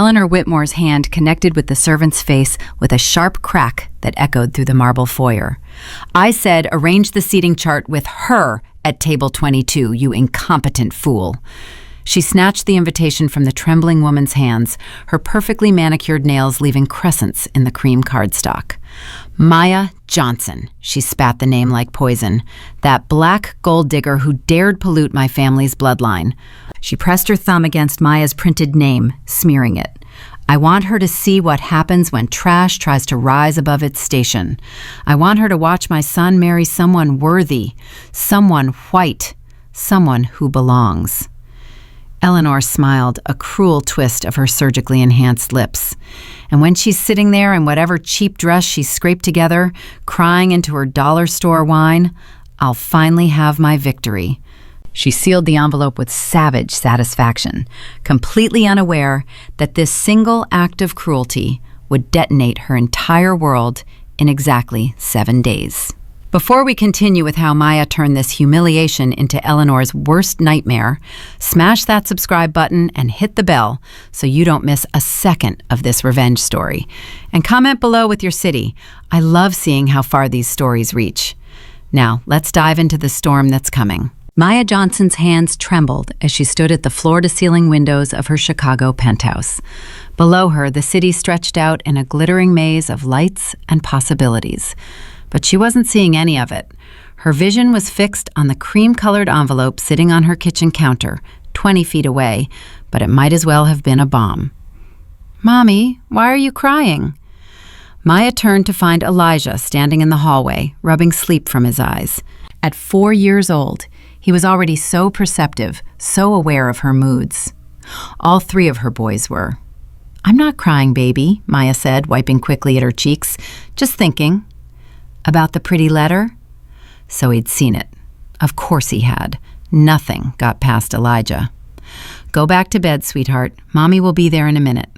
Eleanor Whitmore's hand connected with the servant's face with a sharp crack that echoed through the marble foyer. I said, arrange the seating chart with her at table 22, you incompetent fool. She snatched the invitation from the trembling woman's hands, her perfectly manicured nails leaving crescents in the cream cardstock. Maya Johnson, she spat the name like poison, that black gold digger who dared pollute my family's bloodline. She pressed her thumb against Maya's printed name, smearing it. I want her to see what happens when trash tries to rise above its station. I want her to watch my son marry someone worthy, someone white, someone who belongs. Eleanor smiled, a cruel twist of her surgically enhanced lips. And when she's sitting there in whatever cheap dress she scraped together, crying into her dollar store wine, I'll finally have my victory. She sealed the envelope with savage satisfaction, completely unaware that this single act of cruelty would detonate her entire world in exactly 7 days. Before we continue with how Maya turned this humiliation into Eleanor's worst nightmare, smash that subscribe button and hit the bell so you don't miss a second of this revenge story. And comment below with your city. I love seeing how far these stories reach. Now, let's dive into the storm that's coming. Maya Johnson's hands trembled as she stood at the floor-to-ceiling windows of her Chicago penthouse. Below her, the city stretched out in a glittering maze of lights and possibilities. But she wasn't seeing any of it. Her vision was fixed on the cream-colored envelope sitting on her kitchen counter, 20 feet away, but it might as well have been a bomb. "Mommy, why are you crying?" Maya turned to find Elijah standing in the hallway, rubbing sleep from his eyes. At 4 years old, he was already so perceptive, so aware of her moods. All 3 of her boys were. "I'm not crying, baby," Maya said, wiping quickly at her cheeks. "Just thinking." About the pretty letter? So he'd seen it. Of course he had. Nothing got past Elijah. "Go back to bed, sweetheart. Mommy will be there in a minute."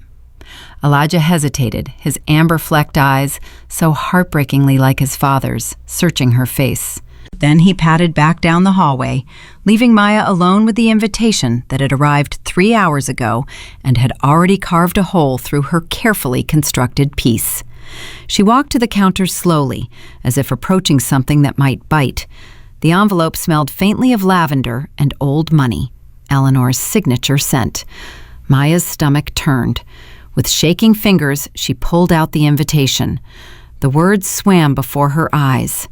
Elijah hesitated, his amber-flecked eyes, so heartbreakingly like his father's, searching her face. Then he padded back down the hallway, leaving Maya alone with the invitation that had arrived 3 hours ago and had already carved a hole through her carefully constructed piece. She walked to the counter slowly, as if approaching something that might bite. The envelope smelled faintly of lavender and old money, Eleanor's signature scent. Maya's stomach turned. With shaking fingers, she pulled out the invitation. The words swam before her eyes.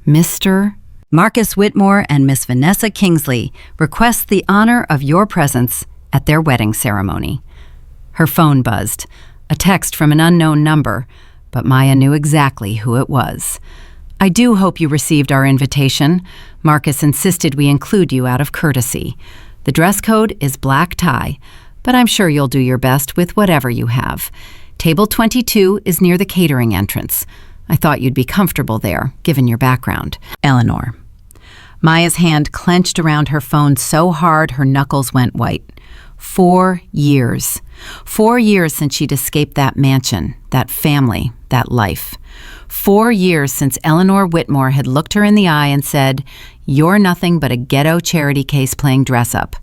"Mr. Marcus Whitmore and Miss Vanessa Kingsley request the honor of your presence at their wedding ceremony." Her phone buzzed, a text from an unknown number, but Maya knew exactly who it was. "I do hope you received our invitation. Marcus insisted we include you out of courtesy. The dress code is black tie, but I'm sure you'll do your best with whatever you have. Table 22 is near the catering entrance. I thought you'd be comfortable there, given your background. Eleanor." Maya's hand clenched around her phone so hard her knuckles went white. 4 years. 4 years since she'd escaped that mansion, that family, that life. 4 years since Eleanor Whitmore had looked her in the eye and said, "You're nothing but a ghetto charity case playing dress-up.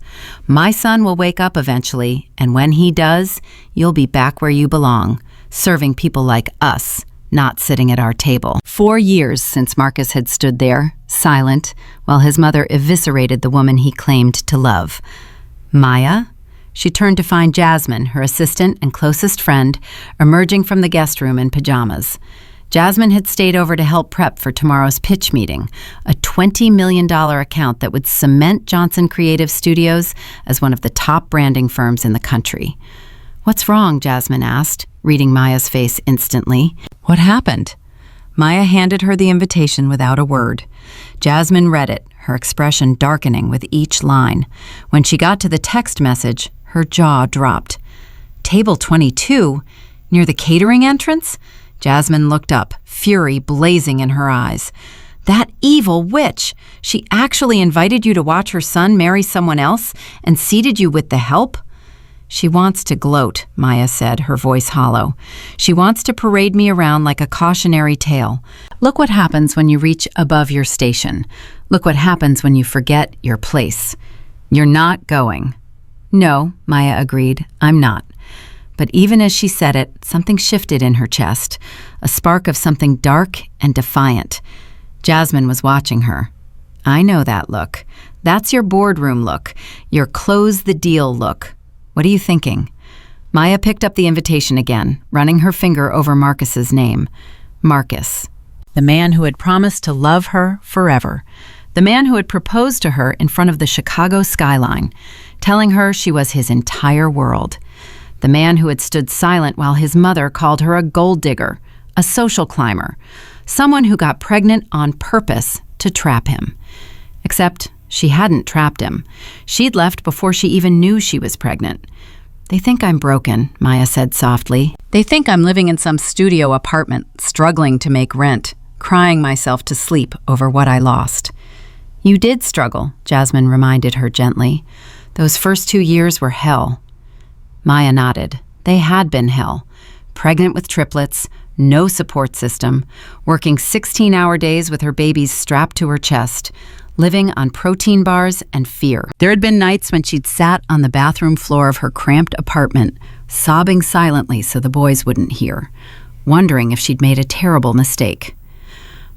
My son will wake up eventually, and when he does, you'll be back where you belong, serving people like us, not sitting at our table." 4 years since Marcus had stood there, silent, while his mother eviscerated the woman he claimed to love. Maya? She turned to find Jasmine, her assistant and closest friend, emerging from the guest room in pajamas. Jasmine had stayed over to help prep for tomorrow's pitch meeting, a $20 million account that would cement Johnson Creative Studios as one of the top branding firms in the country. "What's wrong?" Jasmine asked, reading Maya's face instantly. "What happened?" Maya handed her the invitation without a word. Jasmine read it, her expression darkening with each line. When she got to the text message, her jaw dropped. "Table 22? Near the catering entrance?" Jasmine looked up, fury blazing in her eyes. "That evil witch! She actually invited you to watch her son marry someone else and seated you with the help?" "She wants to gloat," Maya said, her voice hollow. "She wants to parade me around like a cautionary tale. Look what happens when you reach above your station. Look what happens when you forget your place. You're not going." "No," Maya agreed, "I'm not." But even as she said it, something shifted in her chest, a spark of something dark and defiant. Jasmine was watching her. I know that look. That's your boardroom look, your close the deal look. What are you thinking? Maya picked up the invitation again, running her finger over Marcus's name. Marcus. The man who had promised to love her forever. The man who had proposed to her in front of the Chicago skyline, telling her she was his entire world. The man who had stood silent while his mother called her a gold digger, a social climber, someone who got pregnant on purpose to trap him. Except she hadn't trapped him. She'd left before she even knew she was pregnant. They think I'm broken, Maya said softly. They think I'm living in some studio apartment, struggling to make rent, crying myself to sleep over what I lost. You did struggle, Jasmine reminded her gently. Those first 2 years were hell. Maya nodded. They had been hell. Pregnant with triplets, no support system, working 16-hour days with her babies strapped to her chest, living on protein bars and fear. There had been nights when she'd sat on the bathroom floor of her cramped apartment, sobbing silently so the boys wouldn't hear, wondering if she'd made a terrible mistake.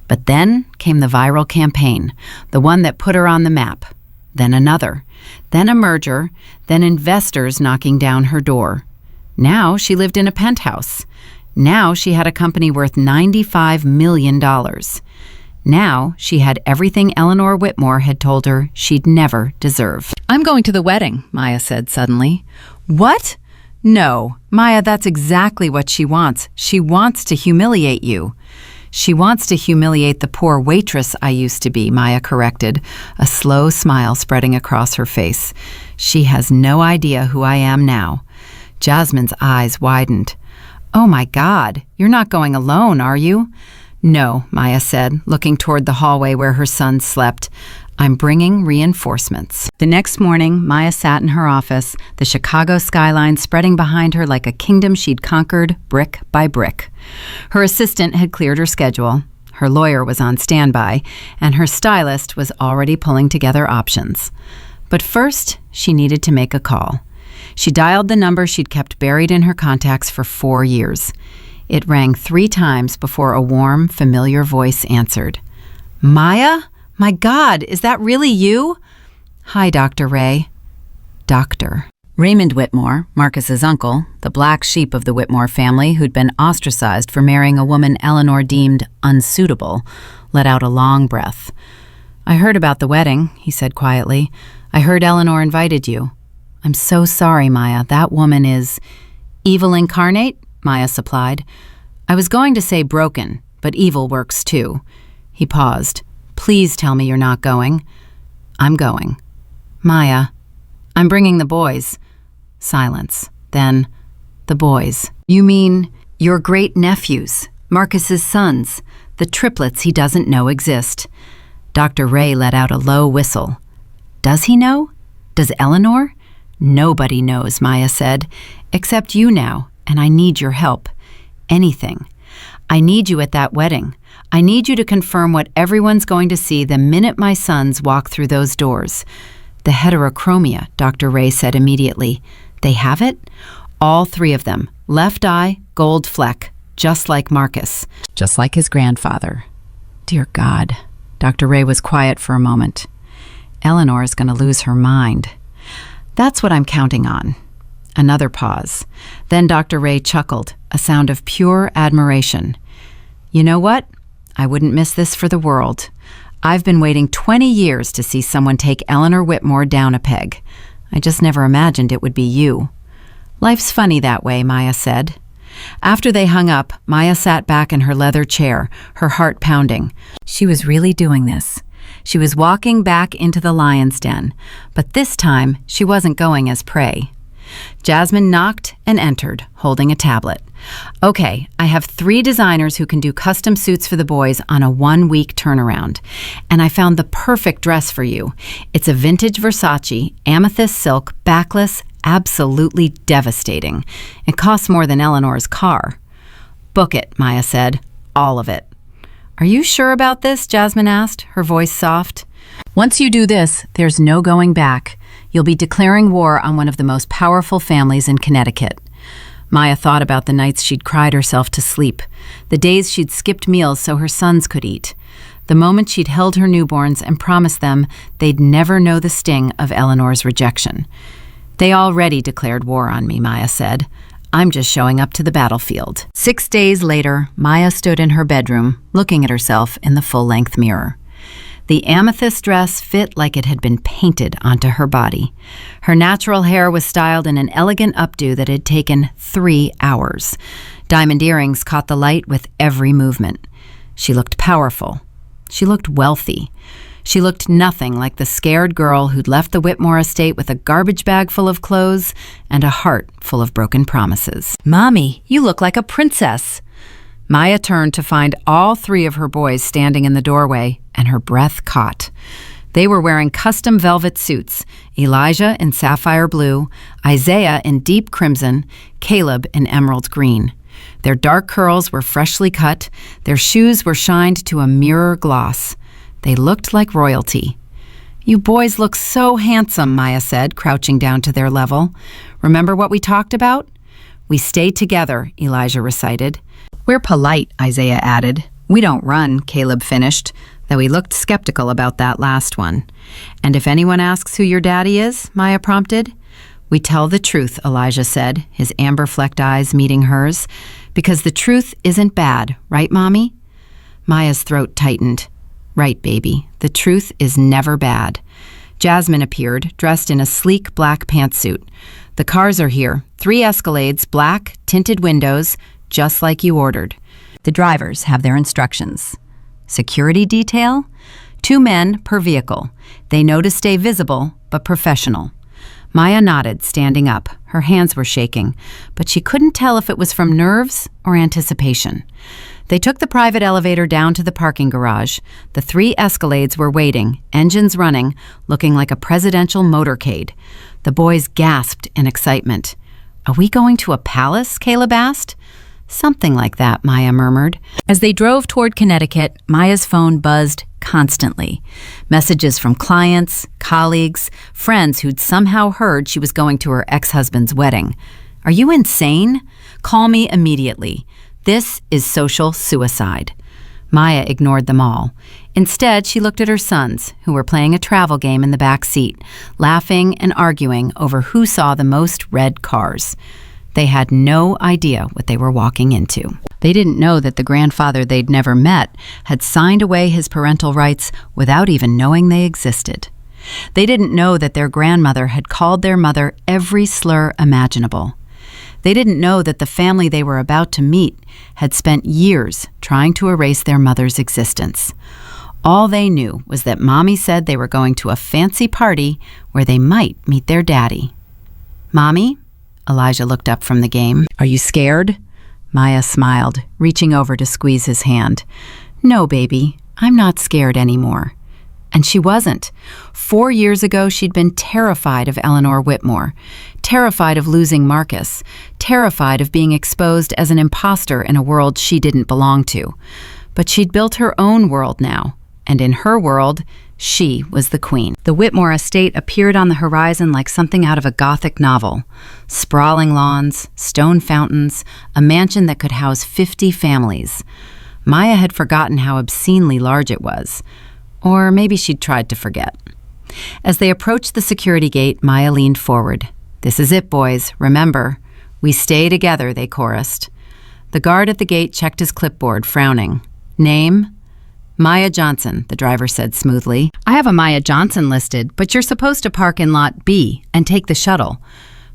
But then came the viral campaign, the one that put her on the map. Then another, then a merger, then investors knocking down her door. Now she lived in a penthouse. Now she had a company worth $95 million. Now she had everything Eleanor Whitmore had told her she'd never deserve. I'm going to the wedding, Maya said suddenly. What? No, Maya, that's exactly what she wants. She wants to humiliate you. She wants to humiliate the poor waitress I used to be, Maya corrected, a slow smile spreading across her face. She has no idea who I am now. Jasmine's eyes widened. Oh my God, you're not going alone, are you? No, Maya said, looking toward the hallway where her son slept. I'm bringing reinforcements. The next morning, Maya sat in her office, the Chicago skyline spreading behind her like a kingdom she'd conquered brick by brick. Her assistant had cleared her schedule, her lawyer was on standby, and her stylist was already pulling together options. But first, she needed to make a call. She dialed the number she'd kept buried in her contacts for 4 years. It rang 3 times before a warm, familiar voice answered. Maya? My God, is that really you? Hi, Dr. Ray. Doctor. Raymond Whitmore, Marcus's uncle, the black sheep of the Whitmore family who'd been ostracized for marrying a woman Eleanor deemed unsuitable, let out a long breath. I heard about the wedding, he said quietly. I heard Eleanor invited you. I'm so sorry, Maya. That woman is evil incarnate, Maya supplied. I was going to say broken, but evil works too. He paused. Please tell me you're not going. I'm going. Maya, I'm bringing the boys. Silence. Then, the boys. You mean your great-nephews, Marcus's sons, the triplets he doesn't know exist. Dr. Ray let out a low whistle. Does he know? Does Eleanor? Nobody knows, Maya said, except you now, and I need your help. Anything. I need you at that wedding. I need you to confirm what everyone's going to see the minute my sons walk through those doors. The heterochromia, Dr. Ray said immediately. They have it? All 3 of them. Left eye, gold fleck, just like Marcus. Just like his grandfather. Dear God. Dr. Ray was quiet for a moment. Eleanor is going to lose her mind. That's what I'm counting on. Another pause. Then Dr. Ray chuckled, a sound of pure admiration. You know what? I wouldn't miss this for the world. I've been waiting 20 years to see someone take Eleanor Whitmore down a peg. I just never imagined it would be you. Life's funny that way, Maya said. After they hung up, Maya sat back in her leather chair, her heart pounding. She was really doing this. She was walking back into the lion's den, but this time she wasn't going as prey. Jasmine knocked and entered, holding a tablet. Okay, I have 3 designers who can do custom suits for the boys on a 1-week turnaround. And I found the perfect dress for you. It's a vintage Versace, amethyst silk, backless, absolutely devastating. It costs more than Eleanor's car. Book it, Maya said. All of it. Are you sure about this? Jasmine asked, her voice soft. Once you do this, there's no going back. You'll be declaring war on one of the most powerful families in Connecticut. Maya thought about the nights she'd cried herself to sleep, the days she'd skipped meals so her sons could eat, the moment she'd held her newborns and promised them they'd never know the sting of Eleanor's rejection. "They already declared war on me," Maya said. "I'm just showing up to the battlefield." 6 days later, Maya stood in her bedroom, looking at herself in the full-length mirror. The amethyst dress fit like it had been painted onto her body. Her natural hair was styled in an elegant updo that had taken 3 hours. Diamond earrings caught the light with every movement. She looked powerful. She looked wealthy. She looked nothing like the scared girl who'd left the Whitmore estate with a garbage bag full of clothes and a heart full of broken promises. "Mommy, you look like a princess." Maya turned to find all 3 of her boys standing in the doorway, and her breath caught. They were wearing custom velvet suits, Elijah in sapphire blue, Isaiah in deep crimson, Caleb in emerald green. Their dark curls were freshly cut, their shoes were shined to a mirror gloss. They looked like royalty. "You boys look so handsome," Maya said, crouching down to their level. "Remember what we talked about?" "We stay together," Elijah recited. "We're polite," Isaiah added. "We don't run," Caleb finished, though he looked skeptical about that last one. "And if anyone asks who your daddy is," Maya prompted. "We tell the truth," Elijah said, his amber-flecked eyes meeting hers. "Because the truth isn't bad, right, Mommy?" Maya's throat tightened. "Right, baby. The truth is never bad." Jasmine appeared, dressed in a sleek black pantsuit. "The cars are here. 3 Escalades, black, tinted windows, just like you ordered. The drivers have their instructions. Security detail? 2 men per vehicle. They know to stay visible, but professional." Maya nodded, standing up. Her hands were shaking, but she couldn't tell if it was from nerves or anticipation. They took the private elevator down to the parking garage. The 3 Escalades were waiting, engines running, looking like a presidential motorcade. The boys gasped in excitement. "Are we going to a palace?" Caleb asked. "Something like that," Maya murmured. As they drove toward Connecticut, Maya's phone buzzed constantly. Messages from clients, colleagues, friends who'd somehow heard she was going to her ex-husband's wedding. "Are you insane? Call me immediately. This is social suicide." Maya ignored them all. Instead, she looked at her sons, who were playing a travel game in the back seat, laughing and arguing over who saw the most red cars. They had no idea what they were walking into. They didn't know that the grandfather they'd never met had signed away his parental rights without even knowing they existed. They didn't know that their grandmother had called their mother every slur imaginable. They didn't know that the family they were about to meet had spent years trying to erase their mother's existence. All they knew was that Mommy said they were going to a fancy party where they might meet their daddy. "Mommy?" Elijah looked up from the game. "Are you scared?" Maya smiled, reaching over to squeeze his hand. "No, baby, I'm not scared anymore." And she wasn't. 4 years ago, she'd been terrified of Eleanor Whitmore, terrified of losing Marcus, terrified of being exposed as an imposter in a world she didn't belong to. But she'd built her own world now, and in her world, she was the queen. The Whitmore estate appeared on the horizon like something out of a Gothic novel. Sprawling lawns, stone fountains, a mansion that could house 50 families. Maya had forgotten how obscenely large it was. Or maybe she'd tried to forget. As they approached the security gate, Maya leaned forward. "This is it, boys. Remember, we stay together," they chorused. The guard at the gate checked his clipboard, frowning. "Name?" "Maya Johnson," the driver said smoothly. "I have a Maya Johnson listed, but you're supposed to park in lot B and take the shuttle."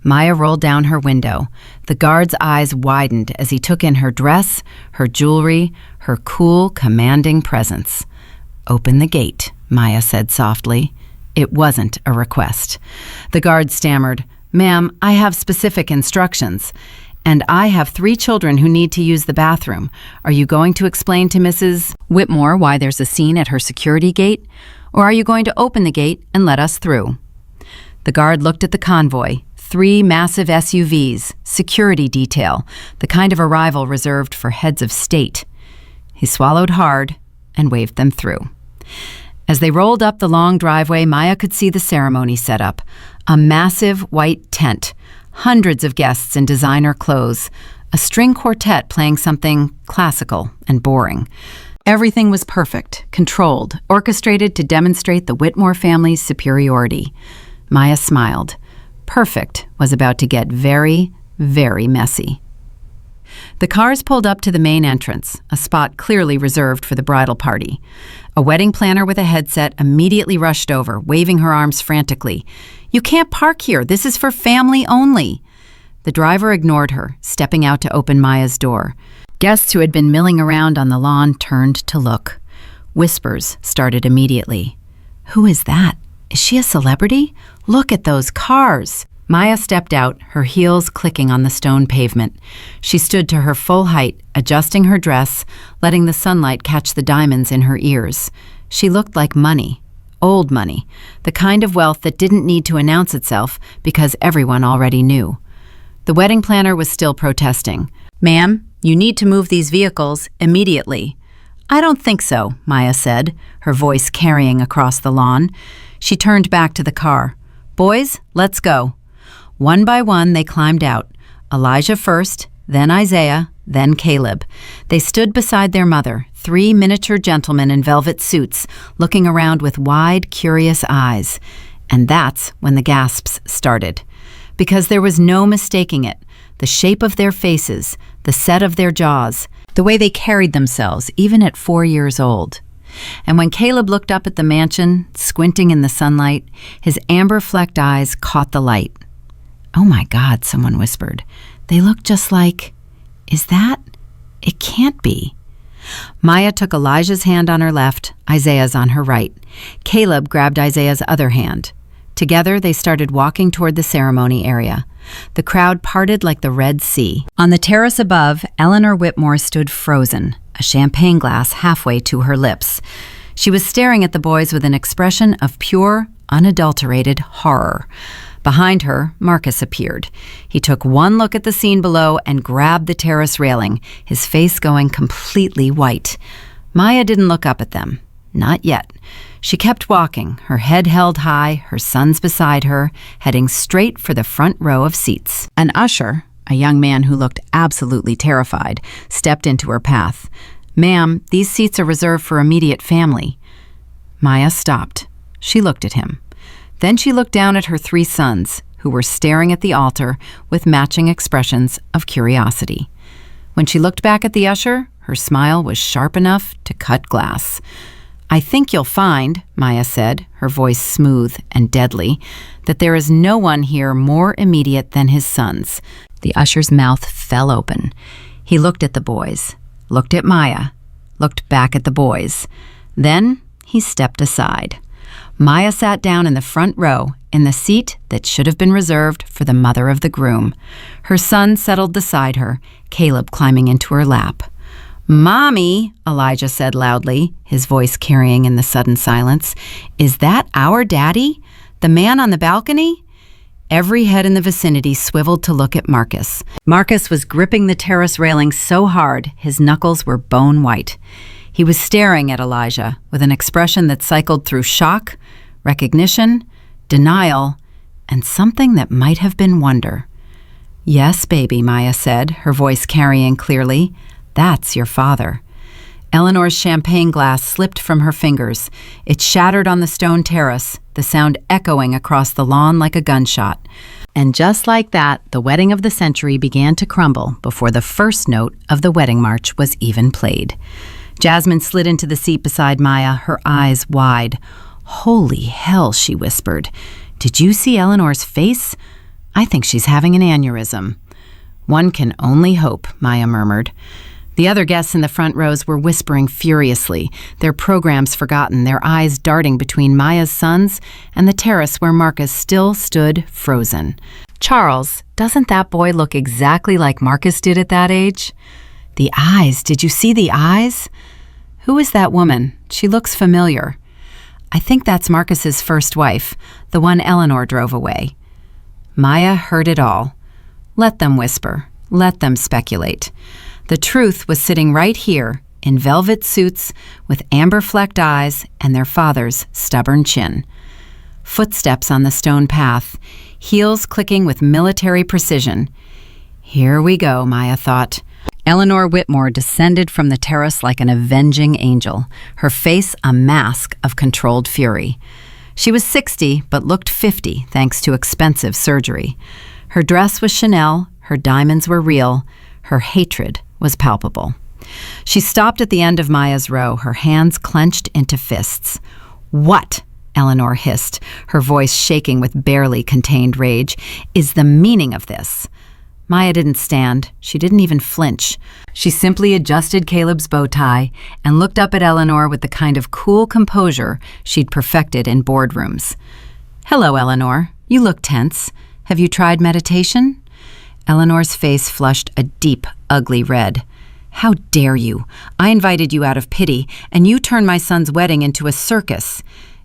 Maya rolled down her window. The guard's eyes widened as he took in her dress, her jewelry, her cool, commanding presence. "Open the gate," Maya said softly. It wasn't a request. The guard stammered, "Ma'am, I have specific instructions. And I have 3 children who need to use the bathroom. Are you going to explain to Mrs. Whitmore why there's a scene at her security gate? Or are you going to open the gate and let us through?" The guard looked at the convoy. 3 massive SUVs, security detail, the kind of arrival reserved for heads of state. He swallowed hard and waved them through. As they rolled up the long driveway, Maya could see the ceremony set up. A massive white tent, Hundreds of guests in designer clothes, a string quartet playing something classical and boring. Everything was perfect, controlled, orchestrated to demonstrate the Whitmore family's superiority. Maya smiled. Perfect was about to get very, very messy. The cars pulled up to the main entrance, a spot clearly reserved for the bridal party. A wedding planner with a headset immediately rushed over, waving her arms frantically. "You can't park here. This is for family only." The driver ignored her, stepping out to open Maya's door. Guests who had been milling around on the lawn turned to look. Whispers started immediately. "Who is that? Is she a celebrity? Look at those cars!" Maya stepped out, her heels clicking on the stone pavement. She stood to her full height, adjusting her dress, letting the sunlight catch the diamonds in her ears. She looked like money, old money, the kind of wealth that didn't need to announce itself because everyone already knew. The wedding planner was still protesting. "Ma'am, you need to move these vehicles immediately." "I don't think so," Maya said, her voice carrying across the lawn. She turned back to the car. "Boys, let's go." One by one, they climbed out. Elijah first, then Isaiah, then Caleb. They stood beside their mother, 3 miniature gentlemen in velvet suits, looking around with wide, curious eyes. And that's when the gasps started. Because there was no mistaking it. The shape of their faces, the set of their jaws, the way they carried themselves, even at 4 years old. And when Caleb looked up at the mansion, squinting in the sunlight, his amber-flecked eyes caught the light. "Oh my God," someone whispered. "They look just like... Is that... It can't be." Maya took Elijah's hand on her left, Isaiah's on her right. Caleb grabbed Isaiah's other hand. Together, they started walking toward the ceremony area. The crowd parted like the Red Sea. On the terrace above, Eleanor Whitmore stood frozen, a champagne glass halfway to her lips. She was staring at the boys with an expression of pure, unadulterated horror. Behind her, Marcus appeared. He took one look at the scene below and grabbed the terrace railing, his face going completely white. Maya didn't look up at them. Not yet. She kept walking, her head held high, her sons beside her, heading straight for the front row of seats. An usher, a young man who looked absolutely terrified, stepped into her path. "Ma'am, these seats are reserved for immediate family." Maya stopped. She looked at him. Then she looked down at her 3 sons, who were staring at the altar with matching expressions of curiosity. When she looked back at the usher, her smile was sharp enough to cut glass. "I think you'll find," Maya said, her voice smooth and deadly, "that there is no one here more immediate than his sons." The usher's mouth fell open. He looked at the boys, looked at Maya, looked back at the boys. Then he stepped aside. Maya sat down in the front row, in the seat that should have been reserved for the mother of the groom. Her son settled beside her, Caleb climbing into her lap. "Mommy," Elijah said loudly, his voice carrying in the sudden silence, "is that our daddy? The man on the balcony?" Every head in the vicinity swiveled to look at Marcus. Marcus was gripping the terrace railing so hard, his knuckles were bone white. He was staring at Elijah with an expression that cycled through shock, recognition, denial, and something that might have been wonder. "Yes, baby," Maya said, her voice carrying clearly. "That's your father." Eleanor's champagne glass slipped from her fingers. It shattered on the stone terrace, the sound echoing across the lawn like a gunshot. And just like that, the wedding of the century began to crumble before the first note of the wedding march was even played. Jasmine slid into the seat beside Maya, her eyes wide. "Holy hell," she whispered. "Did you see Eleanor's face? I think she's having an aneurysm." "One can only hope," Maya murmured. The other guests in the front rows were whispering furiously, their programs forgotten, their eyes darting between Maya's sons and the terrace where Marcus still stood frozen. "Charles, doesn't that boy look exactly like Marcus did at that age?" "The eyes, did you see the eyes?" "Who is that woman? She looks familiar." "I think that's Marcus's first wife, the one Eleanor drove away." Maya heard it all. Let them whisper. Let them speculate. The truth was sitting right here, in velvet suits, with amber-flecked eyes and their father's stubborn chin. Footsteps on the stone path, heels clicking with military precision. Here we go, Maya thought. Eleanor Whitmore descended from the terrace like an avenging angel, her face a mask of controlled fury. She was 60, but looked 50 thanks to expensive surgery. Her dress was Chanel, her diamonds were real, her hatred was palpable. She stopped at the end of Maya's row, her hands clenched into fists. "What?" Eleanor hissed, her voice shaking with barely contained rage. "Is the meaning of this?" Maya didn't stand. She didn't even flinch. She simply adjusted Caleb's bow tie and looked up at Eleanor with the kind of cool composure she'd perfected in boardrooms. "Hello, Eleanor. You look tense. Have you tried meditation?" Eleanor's face flushed a deep, ugly red. "How dare you? I invited you out of pity, and you turned my son's wedding into a circus."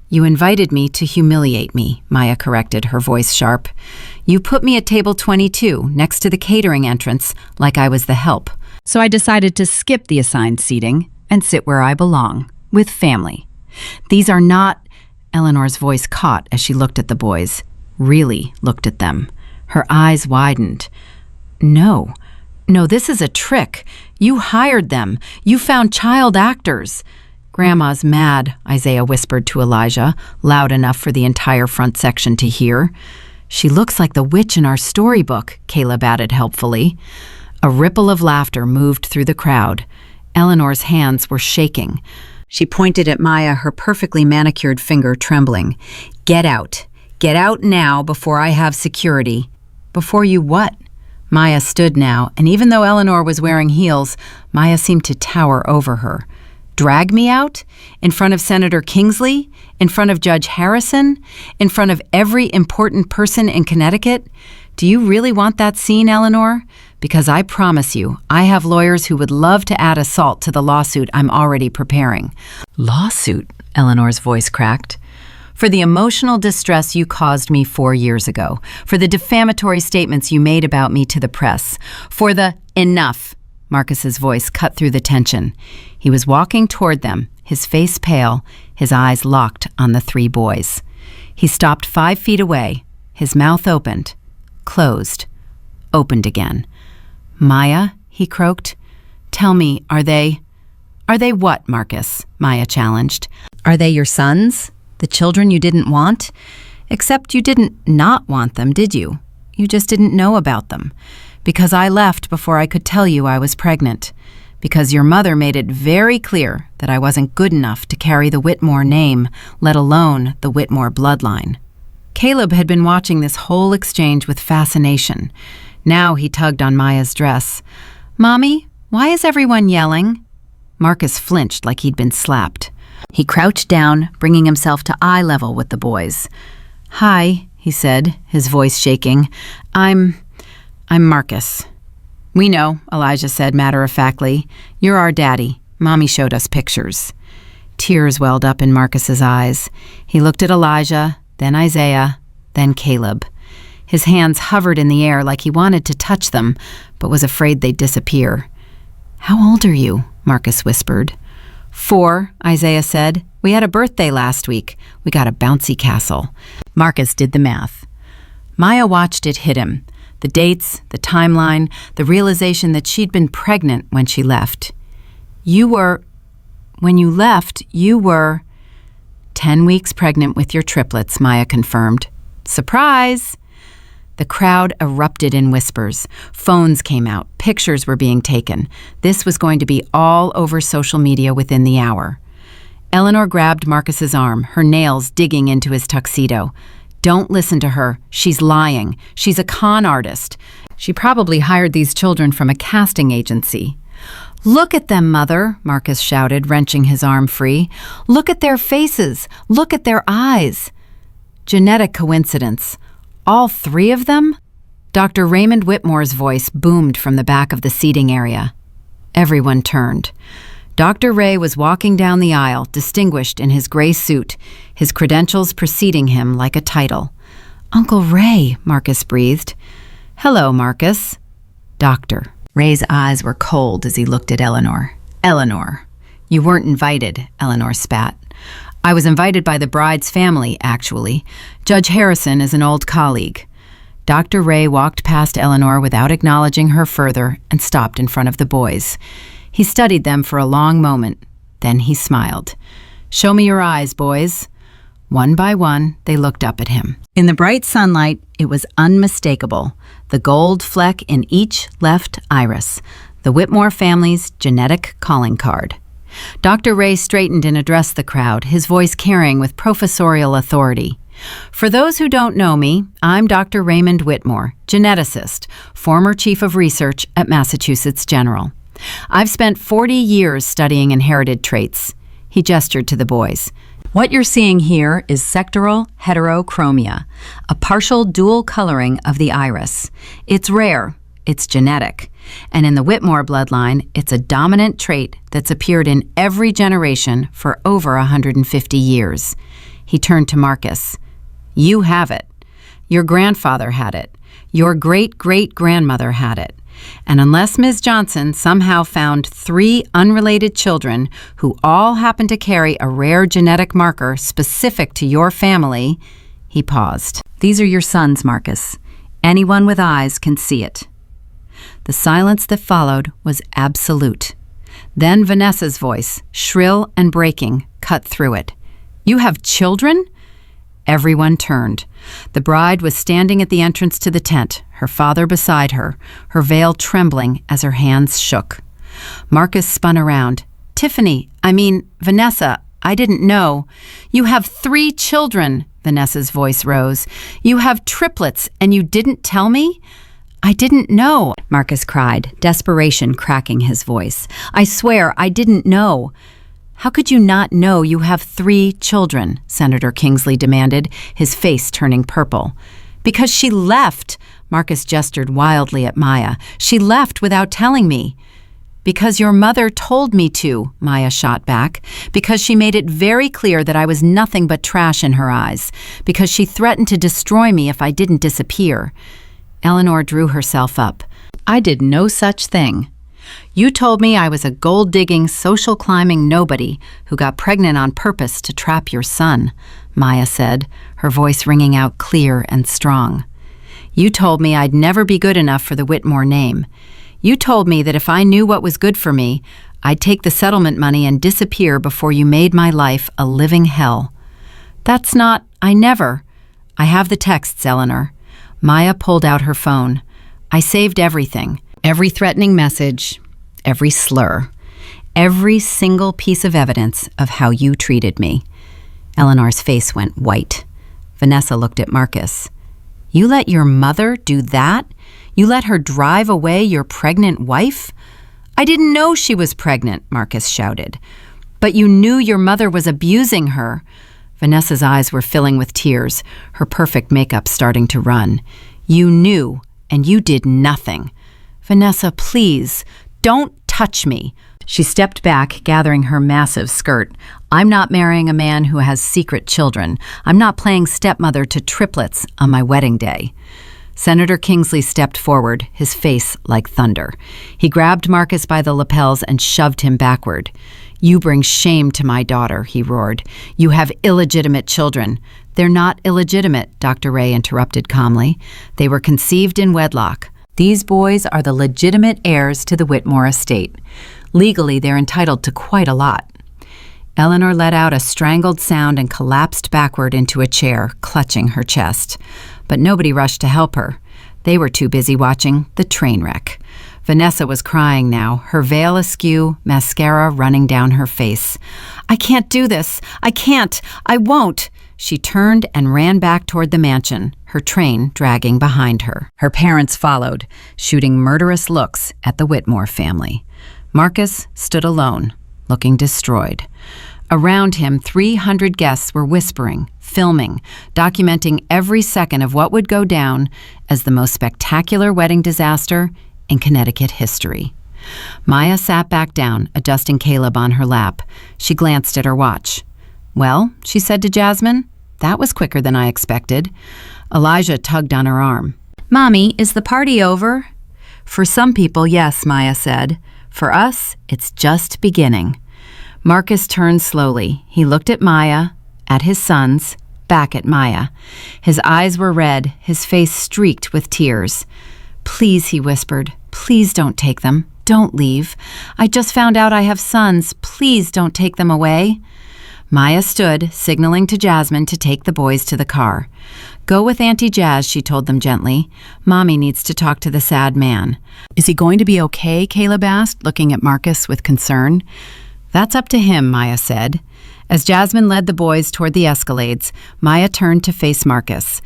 "You invited me to humiliate me," Maya corrected, her voice sharp. "You put me at table 22, next to the catering entrance, like I was the help. So I decided to skip the assigned seating and sit where I belong, with family. These are not—" Eleanor's voice caught as she looked at the boys, really looked at them. Her eyes widened. No, this is a trick. You hired them. You found child actors." "Grandma's mad," Isaiah whispered to Elijah, loud enough for the entire front section to hear. "She looks like the witch in our storybook," Caleb added helpfully. A ripple of laughter moved through the crowd. Eleanor's hands were shaking. She pointed at Maya, her perfectly manicured finger trembling. "Get out. Get out now before I have security." "Before you what?" Maya stood now, and even though Eleanor was wearing heels, Maya seemed to tower over her. "Drag me out? In front of Senator Kingsley? In front of Judge Harrison? In front of every important person in Connecticut? Do you really want that scene, Eleanor? Because I promise you, I have lawyers who would love to add assault to the lawsuit I'm already preparing." "Lawsuit?" Eleanor's voice cracked. "For the emotional distress you caused me 4 years ago. For the defamatory statements you made about me to the press. For the—" "Enough!" Marcus's voice cut through the tension. He was walking toward them, his face pale, his eyes locked on the 3 boys. He stopped 5 feet away, his mouth opened, closed, opened again. "Maya," he croaked, "tell me, are they—" "Are they what, Marcus?" Maya challenged. "Are they your sons? The children you didn't want? Except you didn't not want them, did you? You just didn't know about them. Because I left before I could tell you I was pregnant. Because your mother made it very clear that I wasn't good enough to carry the Whitmore name, let alone the Whitmore bloodline." Caleb had been watching this whole exchange with fascination. Now he tugged on Maya's dress. "Mommy, why is everyone yelling?" Marcus flinched like he'd been slapped. He crouched down, bringing himself to eye level with the boys. "Hi," he said, his voice shaking. I'm Marcus." "We know," Elijah said matter-of-factly. "You're our daddy. Mommy showed us pictures." Tears welled up in Marcus's eyes. He looked at Elijah, then Isaiah, then Caleb. His hands hovered in the air like he wanted to touch them, but was afraid they'd disappear. "How old are you?" Marcus whispered. 4, Isaiah said. "We had a birthday last week. We got a bouncy castle." Marcus did the math. Maya watched it hit him. The dates, the timeline, the realization that she'd been pregnant when she left. When you left, you were 10 weeks pregnant with your triplets," Maya confirmed. "Surprise!" The crowd erupted in whispers. Phones came out. Pictures were being taken. This was going to be all over social media within the hour. Eleanor grabbed Marcus's arm, her nails digging into his tuxedo. "Don't listen to her. She's lying. She's a con artist. She probably hired these children from a casting agency." "Look at them, Mother," Marcus shouted, wrenching his arm free. "Look at their faces. Look at their eyes." Genetic coincidence. All 3 of them? Dr. Raymond Whitmore's voice boomed from the back of the seating area. Everyone turned. Dr. Ray was walking down the aisle, distinguished in his gray suit, his credentials preceding him like a title. "Uncle Ray," Marcus breathed. "Hello, Marcus." "Doctor." Ray's eyes were cold as he looked at Eleanor. "Eleanor." "You weren't invited," Eleanor spat. I was invited by the bride's family, actually. Judge Harrison is an old colleague. Dr. Ray walked past Eleanor without acknowledging her further and stopped in front of the boys. He studied them for a long moment. Then he smiled. "Show me your eyes, boys." One by one, they looked up at him. In the bright sunlight, it was unmistakable, the gold fleck in each left iris, the Whitmore family's genetic calling card. Dr. Ray straightened and addressed the crowd, his voice carrying with professorial authority. "For those who don't know me, I'm Dr. Raymond Whitmore, geneticist, former chief of research at Massachusetts General. I've spent 40 years studying inherited traits." He gestured to the boys. "What you're seeing here is sectoral heterochromia, a partial dual coloring of the iris. It's rare, it's genetic, and in the Whitmore bloodline, it's a dominant trait that's appeared in every generation for over 150 years. He turned to Marcus. "You have it. Your grandfather had it. Your great-great-grandmother had it. And unless Ms. Johnson somehow found 3 unrelated children who all happen to carry a rare genetic marker specific to your family," he paused. "These are your sons, Marcus. Anyone with eyes can see it." The silence that followed was absolute. Then Vanessa's voice, shrill and breaking, cut through it. "You have children?" Everyone turned. The bride was standing at the entrance to the tent, her father beside her, her veil trembling as her hands shook. Marcus spun around. Vanessa, I didn't know. You have 3 children," Vanessa's voice rose. "You have triplets, and you didn't tell me?" "I didn't know," Marcus cried, desperation cracking his voice. "I swear, I didn't know." "How could you not know you have 3 children?" Senator Kingsley demanded, his face turning purple. "Because she left," Marcus gestured wildly at Maya. "She left without telling me." "Because your mother told me to," Maya shot back. "Because she made it very clear that I was nothing but trash in her eyes. Because she threatened to destroy me if I didn't disappear." Eleanor drew herself up. "I did no such thing. You told me I was a gold-digging, social-climbing nobody who got pregnant on purpose to trap your son," Maya said, her voice ringing out clear and strong. "You told me I'd never be good enough for the Whitmore name. You told me that if I knew what was good for me, I'd take the settlement money and disappear before you made my life a living hell." I never. "I have the texts, Eleanor." Maya pulled out her phone. "I saved everything. Every threatening message, every slur, every single piece of evidence of how you treated me." Eleanor's face went white. Vanessa looked at Marcus. "You let your mother do that? You let her drive away your pregnant wife?" "I didn't know she was pregnant," Marcus shouted. "But you knew your mother was abusing her." Vanessa's eyes were filling with tears, her perfect makeup starting to run. "You knew, and you did nothing." "Vanessa, please, don't touch me." She stepped back, gathering her massive skirt. "I'm not marrying a man who has secret children. I'm not playing stepmother to triplets on my wedding day." Senator Kingsley stepped forward, his face like thunder. He grabbed Marcus by the lapels and shoved him backward. "You bring shame to my daughter," he roared. "You have illegitimate children." "They're not illegitimate," Dr. Ray interrupted calmly. "They were conceived in wedlock. These boys are the legitimate heirs to the Whitmore estate. Legally, they're entitled to quite a lot." Eleanor let out a strangled sound and collapsed backward into a chair, clutching her chest. But nobody rushed to help her. They were too busy watching the train wreck. Vanessa was crying now, her veil askew, mascara running down her face. "I can't do this. I can't. I won't." She turned and ran back toward the mansion, her train dragging behind her. Her parents followed, shooting murderous looks at the Whitmore family. Marcus stood alone, looking destroyed. Around him, 300 guests were whispering, filming, documenting every second of what would go down as the most spectacular wedding disaster in Connecticut history. Maya sat back down, adjusting Caleb on her lap. She glanced at her watch. "Well," she said to Jasmine, "that was quicker than I expected." Elijah tugged on her arm. "Mommy, is the party over?" "For some people, yes," Maya said. "For us, it's just beginning." Marcus turned slowly. He looked at Maya, at his sons, back at Maya. His eyes were red, his face streaked with tears. "Please," he whispered, "please don't take them. Don't leave. I just found out I have sons. Please don't take them away." Maya stood, signaling to Jasmine to take the boys to the car. "Go with Auntie Jazz," she told them gently. "Mommy needs to talk to the sad man." "Is he going to be okay?" Caleb asked, looking at Marcus with concern. "That's up to him," Maya said. As Jasmine led the boys toward the Escalades, Maya turned to face Marcus.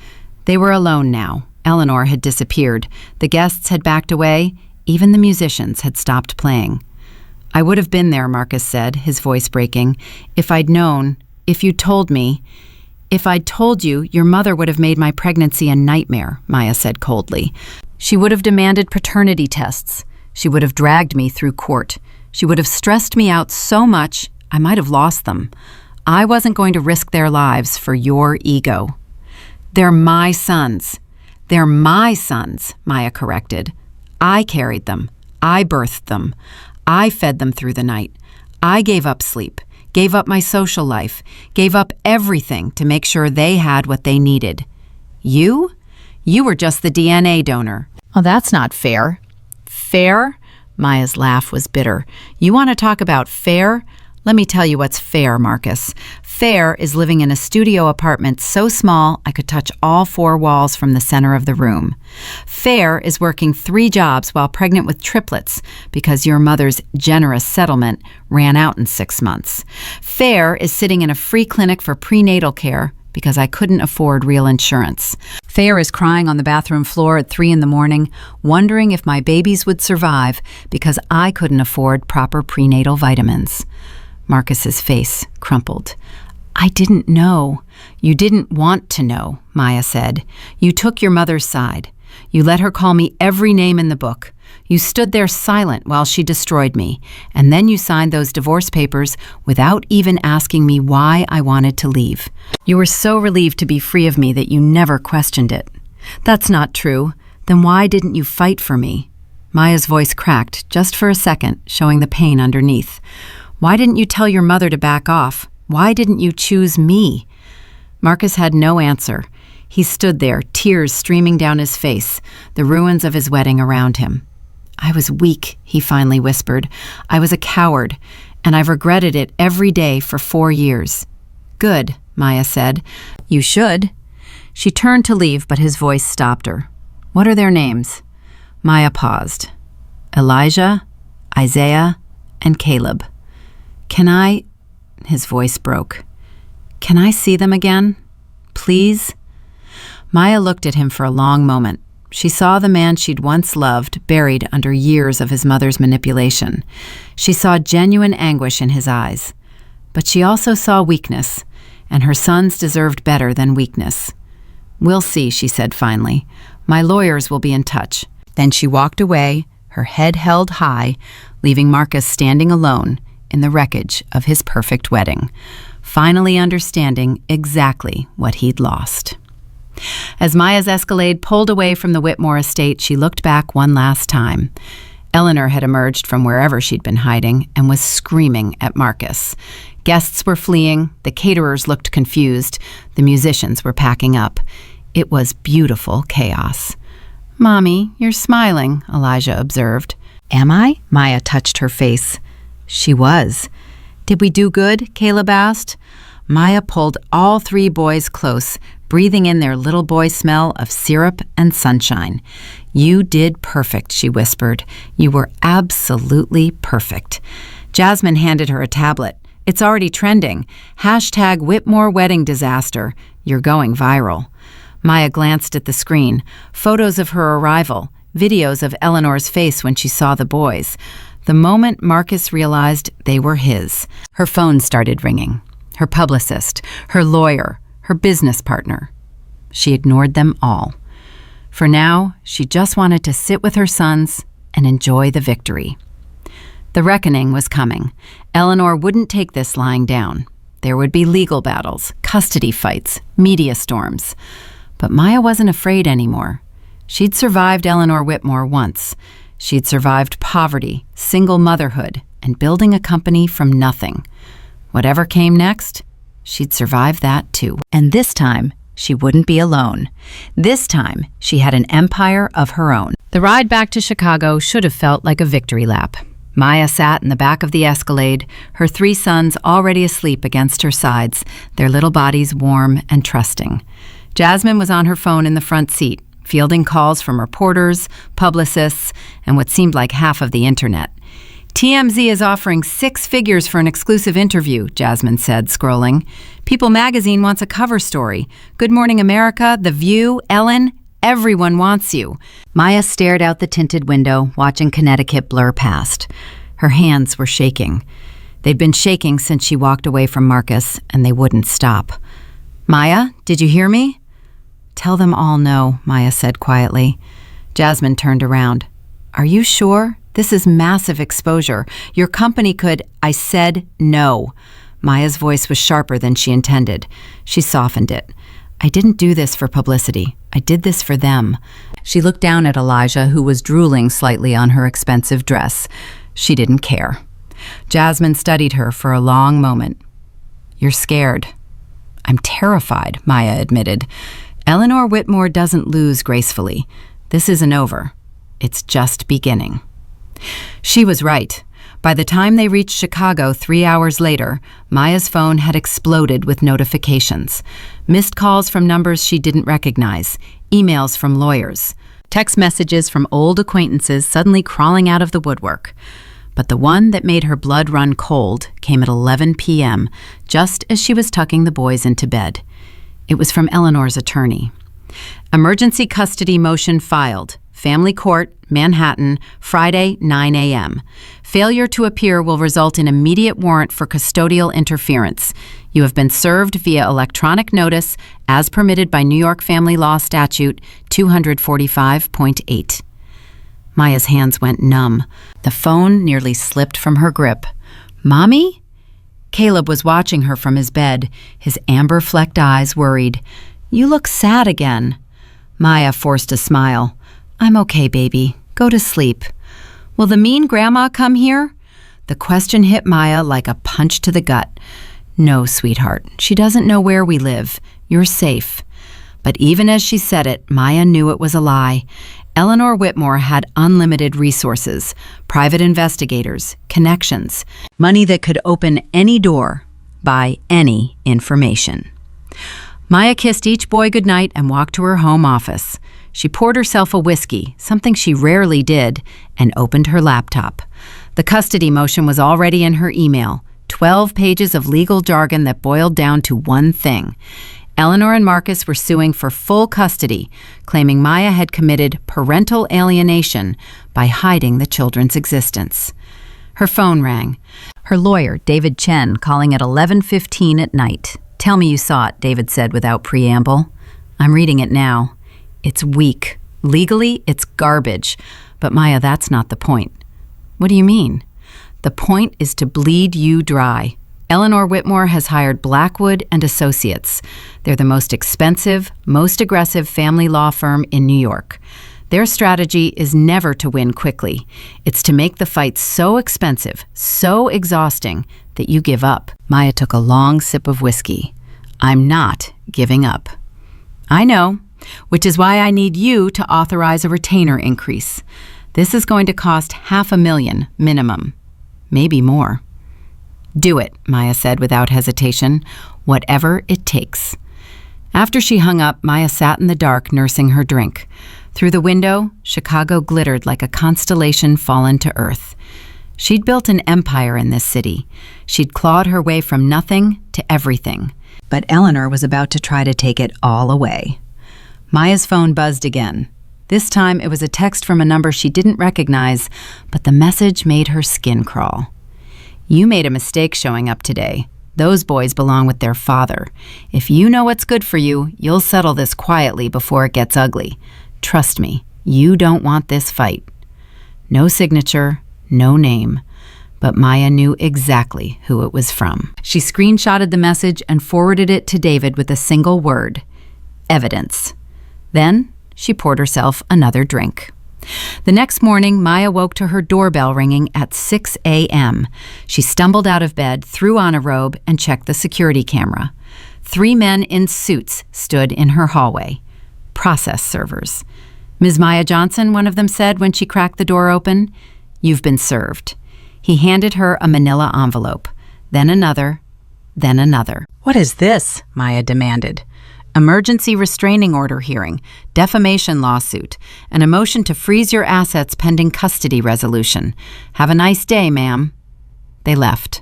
They were alone now. Eleanor had disappeared. The guests had backed away. Even the musicians had stopped playing. "I would have been there," Marcus said, his voice breaking. "If I'd known, if you'd told me. If I'd told you, your mother would have made my pregnancy a nightmare," Maya said coldly. "She would have demanded paternity tests. She would have dragged me through court. She would have stressed me out so much, I might have lost them. I wasn't going to risk their lives for your ego." "They're my sons. They're my sons," Maya corrected. "I carried them. I birthed them. I fed them through the night. I gave up sleep, gave up my social life, gave up everything to make sure they had what they needed. You? You were just the DNA donor." "Oh, that's not fair." "Fair?" Maya's laugh was bitter. "You want to talk about fair? Let me tell you what's fair, Marcus. Fair is living in a studio apartment so small I could touch all 4 walls from the center of the room. Fair is working 3 jobs while pregnant with triplets because your mother's generous settlement ran out in 6 months. Fair is sitting in a free clinic for prenatal care because I couldn't afford real insurance. Fair is crying on the bathroom floor at 3 in the morning, wondering if my babies would survive because I couldn't afford proper prenatal vitamins." Marcus's face crumpled. "I didn't know. You didn't want to know," Maya said. "You took your mother's side. You let her call me every name in the book. You stood there silent while she destroyed me, and then you signed those divorce papers without even asking me why I wanted to leave. You were so relieved to be free of me that you never questioned it. That's not true. Then why didn't you fight for me?" Maya's voice cracked just for a second, showing the pain underneath. "Why didn't you tell your mother to back off? Why didn't you choose me?" Marcus had no answer. He stood there, tears streaming down his face, the ruins of his wedding around him. "I was weak," he finally whispered. "I was a coward, and I've regretted it every day for 4 years." "Good," Maya said. "You should." She turned to leave, but his voice stopped her. "What are their names?" Maya paused. "Elijah, Isaiah, and Caleb. Can I—" His voice broke. "Can I see them again? Please?" Maya looked at him for a long moment. She saw the man she'd once loved buried under years of his mother's manipulation. She saw genuine anguish in his eyes. But she also saw weakness, and her sons deserved better than weakness. "We'll see," she said finally. "My lawyers will be in touch." Then she walked away, her head held high, leaving Marcus standing alone in the wreckage of his perfect wedding, finally understanding exactly what he'd lost. As Maya's Escalade pulled away from the Whitmore estate, she looked back one last time. Eleanor had emerged from wherever she'd been hiding and was screaming at Marcus. Guests were fleeing, the caterers looked confused, the musicians were packing up. It was beautiful chaos. "Mommy, you're smiling," Elijah observed. "Am I?" Maya touched her face. She was. "Did we do good?" Caleb asked. Maya pulled all 3 boys close, breathing in their little boy smell of syrup and sunshine. "You did perfect," she whispered. "You were absolutely perfect." Jasmine handed her a tablet. "It's already trending. #Whitmore Wedding Disaster. You're going viral." Maya glanced at the screen. Photos of her arrival, videos of Eleanor's face when she saw the boys. The moment Marcus realized they were his, her phone started ringing. Her publicist, her lawyer, her business partner. She ignored them all. For now, she just wanted to sit with her sons and enjoy the victory. The reckoning was coming. Eleanor wouldn't take this lying down. There would be legal battles, custody fights, media storms. But Maya wasn't afraid anymore. She'd survived Eleanor Whitmore once. She'd survived poverty, single motherhood, and building a company from nothing. Whatever came next, she'd survive that too. And this time, she wouldn't be alone. This time, she had an empire of her own. The ride back to Chicago should have felt like a victory lap. Maya sat in the back of the Escalade, her 3 sons already asleep against her sides, their little bodies warm and trusting. Jasmine was on her phone in the front seat, fielding calls from reporters, publicists, and what seemed like half of the internet. TMZ is offering 6 figures for an exclusive interview, Jasmine said, scrolling. People magazine wants a cover story. Good Morning America, The View, Ellen, everyone wants you. Maya stared out the tinted window, watching Connecticut blur past. Her hands were shaking. They'd been shaking since she walked away from Marcus, and they wouldn't stop. Maya, did you hear me? Tell them all no, Maya said quietly. Jasmine turned around. Are you sure? This is massive exposure. Your company could... I said no. Maya's voice was sharper than she intended. She softened it. I didn't do this for publicity. I did this for them. She looked down at Elijah, who was drooling slightly on her expensive dress. She didn't care. Jasmine studied her for a long moment. You're scared. I'm terrified, Maya admitted. Eleanor Whitmore doesn't lose gracefully. This isn't over. It's just beginning. She was right. By the time they reached Chicago 3 hours later, Maya's phone had exploded with notifications. Missed calls from numbers she didn't recognize, emails from lawyers, text messages from old acquaintances suddenly crawling out of the woodwork. But the one that made her blood run cold came at 11 p.m., just as she was tucking the boys into bed. It was from Eleanor's attorney. Emergency custody motion filed. Family Court, Manhattan, Friday, 9 a.m. Failure to appear will result in immediate warrant for custodial interference. You have been served via electronic notice as permitted by New York Family Law Statute 245.8. Maya's hands went numb. The phone nearly slipped from her grip. Mommy? Caleb was watching her from his bed, his amber-flecked eyes worried. You look sad again. Maya forced a smile. I'm okay, baby. Go to sleep. Will the mean grandma come here? The question hit Maya like a punch to the gut. No, sweetheart. She doesn't know where we live. You're safe. But even as she said it, Maya knew it was a lie. Eleanor Whitmore had unlimited resources, private investigators, connections, money that could open any door, buy any information. Maya kissed each boy goodnight and walked to her home office. She poured herself a whiskey, something she rarely did, and opened her laptop. The custody motion was already in her email, 12 pages of legal jargon that boiled down to one thing. Eleanor and Marcus were suing for full custody, claiming Maya had committed parental alienation by hiding the children's existence. Her phone rang. Her lawyer, David Chen, calling at 11:15 at night. Tell me you saw it, David said without preamble. I'm reading it now. It's weak. Legally, it's garbage. But Maya, that's not the point. What do you mean? The point is to bleed you dry. Eleanor Whitmore has hired Blackwood and Associates. They're the most expensive, most aggressive family law firm in New York. Their strategy is never to win quickly. It's to make the fight so expensive, so exhausting, that you give up. Maya took a long sip of whiskey. I'm not giving up. I know, which is why I need you to authorize a retainer increase. This is going to cost $500,000 minimum, maybe more. Do it, Maya said without hesitation, whatever it takes. After she hung up, Maya sat in the dark nursing her drink. Through the window, Chicago glittered like a constellation fallen to earth. She'd built an empire in this city. She'd clawed her way from nothing to everything. But Eleanor was about to try to take it all away. Maya's phone buzzed again. This time it was a text from a number she didn't recognize, but the message made her skin crawl. You made a mistake showing up today. Those boys belong with their father. If you know what's good for you, you'll settle this quietly before it gets ugly. Trust me, you don't want this fight. No signature, no name, but Maya knew exactly who it was from. She screenshotted the message and forwarded it to David with a single word: evidence. Then she poured herself another drink. The next morning, Maya woke to her doorbell ringing at 6 a.m. She stumbled out of bed, threw on a robe, and checked the security camera. 3 men in suits stood in her hallway. Process servers. "Ms. Maya Johnson," one of them said when she cracked the door open, "you've been served." He handed her a manila envelope, then another, then another. "What is this?" Maya demanded. "Emergency restraining order hearing, defamation lawsuit, and a motion to freeze your assets pending custody resolution. Have a nice day, ma'am." They left.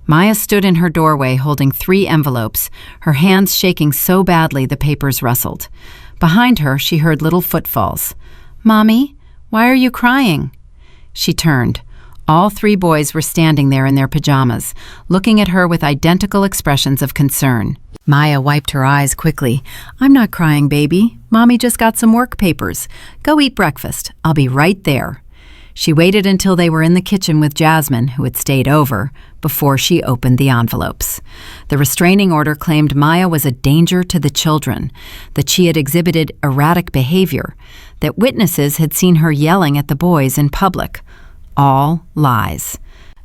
Maya stood in her doorway holding 3 envelopes, her hands shaking so badly the papers rustled. Behind her, she heard little footfalls. "Mommy, why are you crying?" She turned. All 3 boys were standing there in their pajamas, looking at her with identical expressions of concern. Maya wiped her eyes quickly. "I'm not crying, baby. Mommy just got some work papers. Go eat breakfast. I'll be right there." She waited until they were in the kitchen with Jasmine, who had stayed over, before she opened the envelopes. The restraining order claimed Maya was a danger to the children, that she had exhibited erratic behavior, that witnesses had seen her yelling at the boys in public. All lies.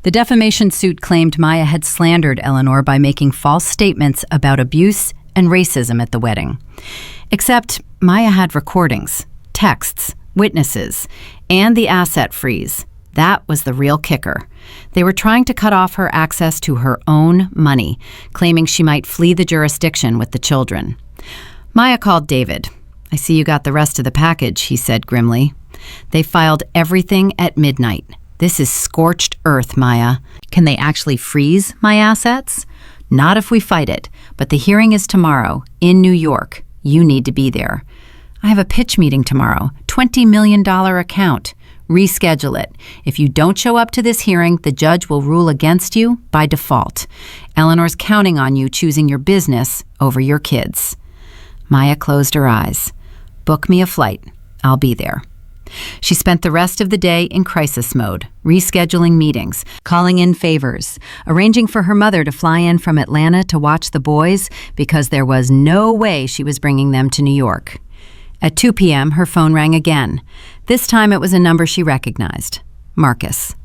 The defamation suit claimed Maya had slandered Eleanor by making false statements about abuse and racism at the wedding. Except Maya had recordings, texts, witnesses, and the asset freeze. That was the real kicker. They were trying to cut off her access to her own money, claiming she might flee the jurisdiction with the children. Maya called David. "I see you got the rest of the package," he said grimly. "They filed everything at midnight. This is scorched earth, Maya. Can they actually freeze my assets?" "Not if we fight it, but the hearing is tomorrow, in New York. You need to be there." "I have a pitch meeting tomorrow, $20 million account. Reschedule it. If you don't show up to this hearing, the judge will rule against you by default. Eleanor's counting on you choosing your business over your kids." Maya closed her eyes. "Book me a flight. I'll be there." She spent the rest of the day in crisis mode, rescheduling meetings, calling in favors, arranging for her mother to fly in from Atlanta to watch the boys because there was no way she was bringing them to New York. At 2 p.m., her phone rang again. This time it was a number she recognized. Marcus.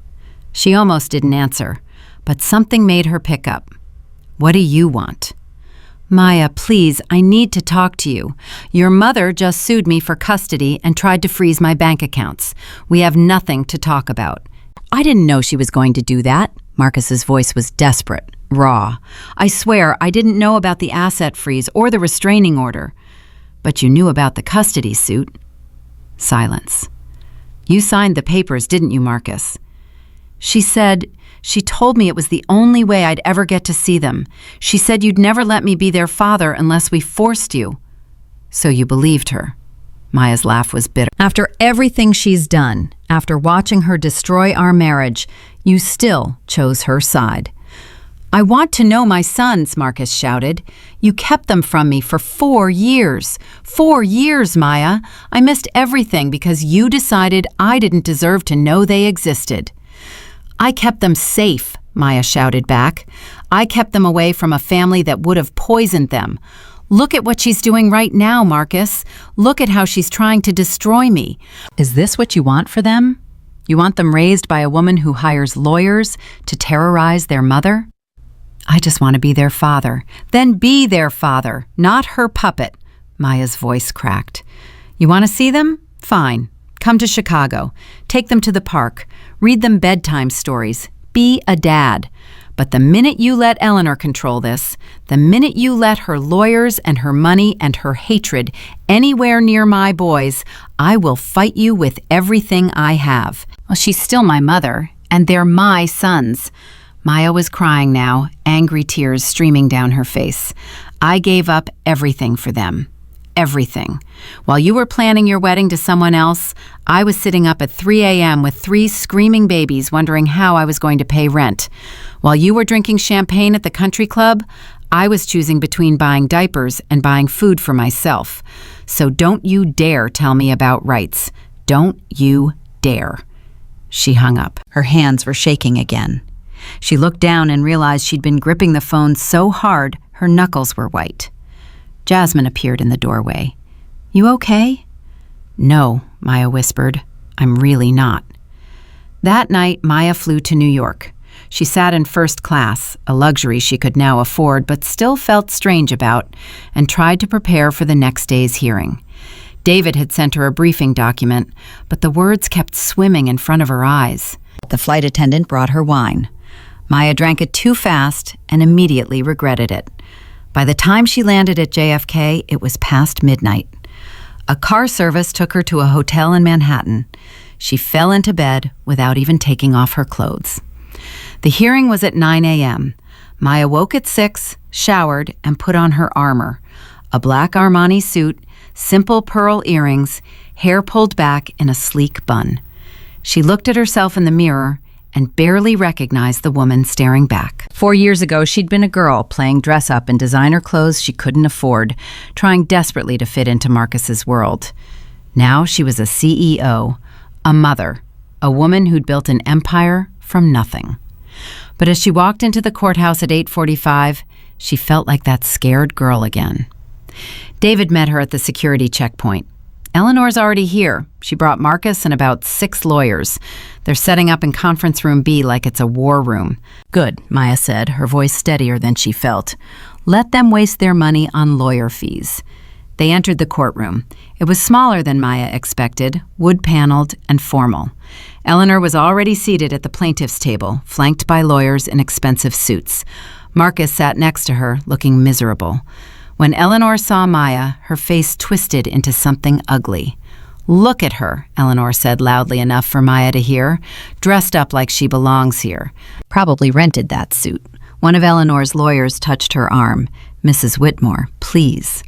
She almost didn't answer, but something made her pick up. "What do you want?" "Maya, please, I need to talk to you. Your mother just sued me for custody and tried to freeze my bank accounts. We have nothing to talk about." "I didn't know she was going to do that." Marcus's voice was desperate, raw. "I swear I didn't know about the asset freeze or the restraining order." "But you knew about the custody suit." Silence. "You signed the papers, didn't you, Marcus?" She told me it was the only way I'd ever get to see them. She said you'd never let me be their father unless we forced you." "So you believed her?" Maya's laugh was bitter. "After everything she's done, after watching her destroy our marriage, you still chose her side." "I want to know my sons," Marcus shouted. "You kept them from me for 4 years. 4 years, Maya. I missed everything because you decided I didn't deserve to know they existed." "I kept them safe," Maya shouted back. "I kept them away from a family that would have poisoned them. Look at what she's doing right now, Marcus. Look at how she's trying to destroy me. Is this what you want for them? You want them raised by a woman who hires lawyers to terrorize their mother?" "I just want to be their father." "Then be their father, not her puppet." Maya's voice cracked. "You want to see them? Fine. Come to Chicago. Take them to the park. Read them bedtime stories. Be a dad. But the minute you let Eleanor control this, the minute you let her lawyers and her money and her hatred anywhere near my boys, I will fight you with everything I have." "Well, she's still my mother, and they're my sons." Maya was crying now, angry tears streaming down her face. "I gave up everything for them. Everything. While you were planning your wedding to someone else, I was sitting up at 3 a.m. with 3 screaming babies wondering how I was going to pay rent. While you were drinking champagne at the country club, I was choosing between buying diapers and buying food for myself. So don't you dare tell me about rights. Don't you dare." She hung up. Her hands were shaking again. She looked down and realized she'd been gripping the phone so hard her knuckles were white. Jasmine appeared in the doorway. "You okay?" "No," Maya whispered. I'm really not. That night, Maya flew to New York. She sat in first class, a luxury she could now afford but still felt strange about, and tried to prepare for the next day's hearing. David had sent her a briefing document, but the words kept swimming in front of her eyes. The flight attendant brought her wine. Maya drank it too fast and immediately regretted it. By the time she landed at JFK, it was past midnight. A car service took her to a hotel in Manhattan. She fell into bed without even taking off her clothes. The hearing was at 9 a.m. Maya woke at 6, showered, and put on her armor. A black Armani suit, simple pearl earrings, hair pulled back in a sleek bun. She looked at herself in the mirror and barely recognized the woman staring back. 4 years ago, she'd been a girl playing dress-up in designer clothes she couldn't afford, trying desperately to fit into Marcus's world. Now she was a CEO, a mother, a woman who'd built an empire from nothing. But as she walked into the courthouse at 8:45, she felt like that scared girl again. David met her at the security checkpoint. Eleanor's already here. She brought Marcus and about 6 lawyers. They're setting up in conference room B like it's a war room. Good, Maya said, her voice steadier than she felt. Let them waste their money on lawyer fees. They entered the courtroom. It was smaller than Maya expected, wood-paneled and formal. Eleanor was already seated at the plaintiff's table, flanked by lawyers in expensive suits. Marcus sat next to her, looking miserable. When Eleanor saw Maya, her face twisted into something ugly. Look at her, Eleanor said loudly enough for Maya to hear, dressed up like she belongs here. Probably rented that suit. One of Eleanor's lawyers touched her arm. Mrs. Whitmore, please.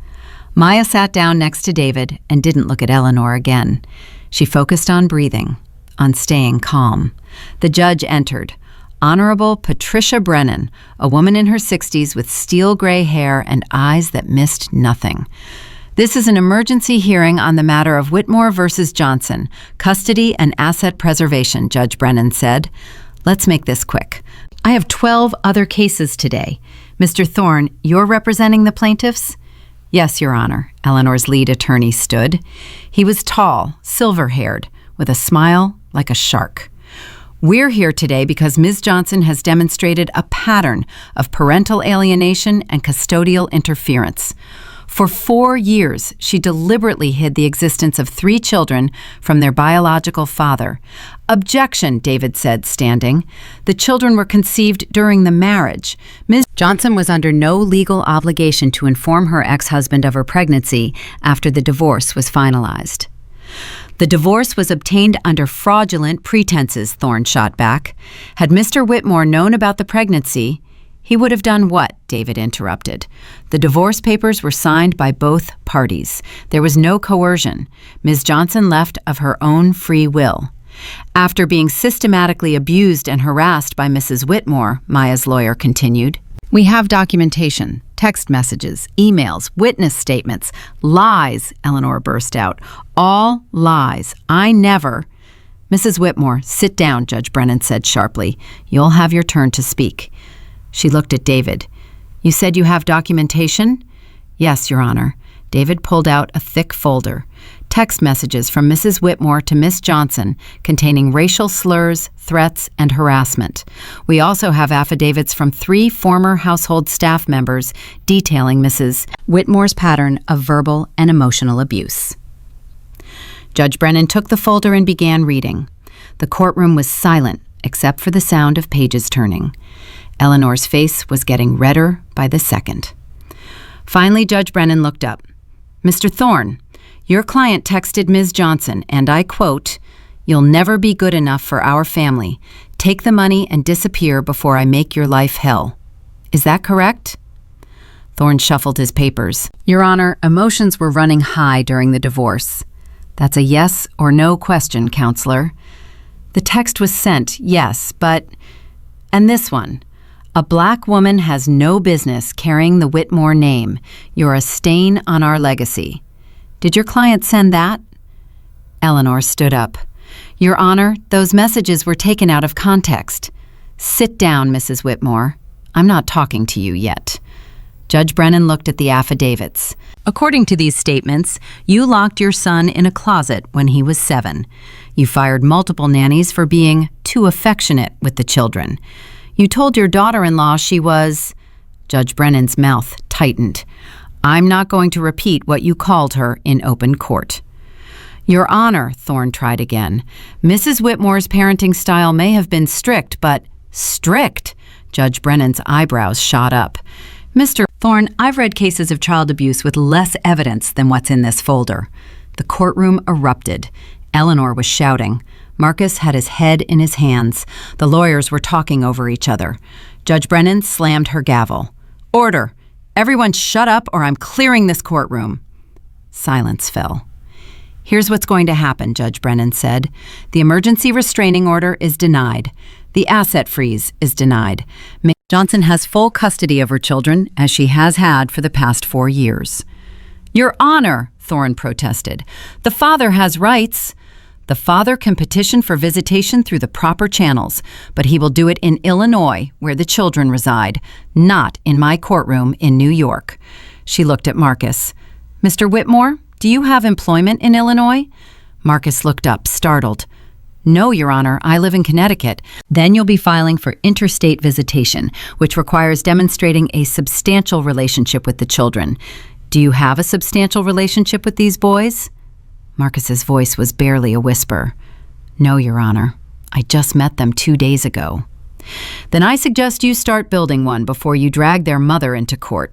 Maya sat down next to David and didn't look at Eleanor again. She focused on breathing, on staying calm. The judge entered. Honorable Patricia Brennan, a woman in her 60s with steel gray hair and eyes that missed nothing. This is an emergency hearing on the matter of Whitmore versus Johnson, custody and asset preservation, Judge Brennan said. Let's make this quick. I have 12 other cases today. Mr. Thorne, you're representing the plaintiffs? Yes, Your Honor, Eleanor's lead attorney stood. He was tall, silver-haired, with a smile like a shark. We're here today because Ms. Johnson has demonstrated a pattern of parental alienation and custodial interference. For 4 years, she deliberately hid the existence of 3 children from their biological father. Objection, David said, standing. The children were conceived during the marriage. Ms. Johnson was under no legal obligation to inform her ex-husband of her pregnancy after the divorce was finalized. The divorce was obtained under fraudulent pretenses, Thorne shot back. Had Mr. Whitmore known about the pregnancy, he would have done what? David interrupted. The divorce papers were signed by both parties. There was no coercion. Ms. Johnson left of her own free will. After being systematically abused and harassed by Mrs. Whitmore, Maya's lawyer continued, we have documentation, text messages, emails, witness statements, lies, Eleanor burst out. All lies. I never. Mrs. Whitmore, sit down, Judge Brennan said sharply. You'll have your turn to speak. She looked at David. You said you have documentation? Yes, Your Honor. David pulled out a thick folder. Text messages from Mrs. Whitmore to Miss Johnson containing racial slurs, threats, and harassment. We also have affidavits from 3 former household staff members detailing Mrs. Whitmore's pattern of verbal and emotional abuse. Judge Brennan took the folder and began reading. The courtroom was silent except for the sound of pages turning. Eleanor's face was getting redder by the second. Finally, Judge Brennan looked up. Mr. Thorne, your client texted Ms. Johnson, and I quote, "You'll never be good enough for our family. Take the money and disappear before I make your life hell." Is that correct? Thorne shuffled his papers. Your Honor, emotions were running high during the divorce. That's a yes or no question, Counselor. The text was sent, yes, but... And this one. A black woman has no business carrying the Whitmore name. You're a stain on our legacy. Did your client send that? Eleanor stood up. Your Honor, those messages were taken out of context. Sit down, Mrs. Whitmore. I'm not talking to you yet. Judge Brennan looked at the affidavits. According to these statements, you locked your son in a closet when he was 7. You fired multiple nannies for being too affectionate with the children. You told your daughter-in-law she was... Judge Brennan's mouth tightened. I'm not going to repeat what you called her in open court. Your Honor, Thorne tried again. Mrs. Whitmore's parenting style may have been strict, but... Strict? Judge Brennan's eyebrows shot up. Mr. Thorne, I've read cases of child abuse with less evidence than what's in this folder. The courtroom erupted. Eleanor was shouting. Marcus had his head in his hands. The lawyers were talking over each other. Judge Brennan slammed her gavel. Order! Everyone shut up or I'm clearing this courtroom. Silence fell. Here's what's going to happen, Judge Brennan said. The emergency restraining order is denied. The asset freeze is denied. Ms. Johnson has full custody of her children, as she has had for the past 4 years. Your Honor, Thorne protested. The father has rights. The father can petition for visitation through the proper channels, but he will do it in Illinois, where the children reside, not in my courtroom in New York. She looked at Marcus. Mr. Whitmore, do you have employment in Illinois? Marcus looked up, startled. No, Your Honor, I live in Connecticut. Then you'll be filing for interstate visitation, which requires demonstrating a substantial relationship with the children. Do you have a substantial relationship with these boys? Marcus's voice was barely a whisper. No, Your Honor. I just met them 2 days ago. Then I suggest you start building one before you drag their mother into court.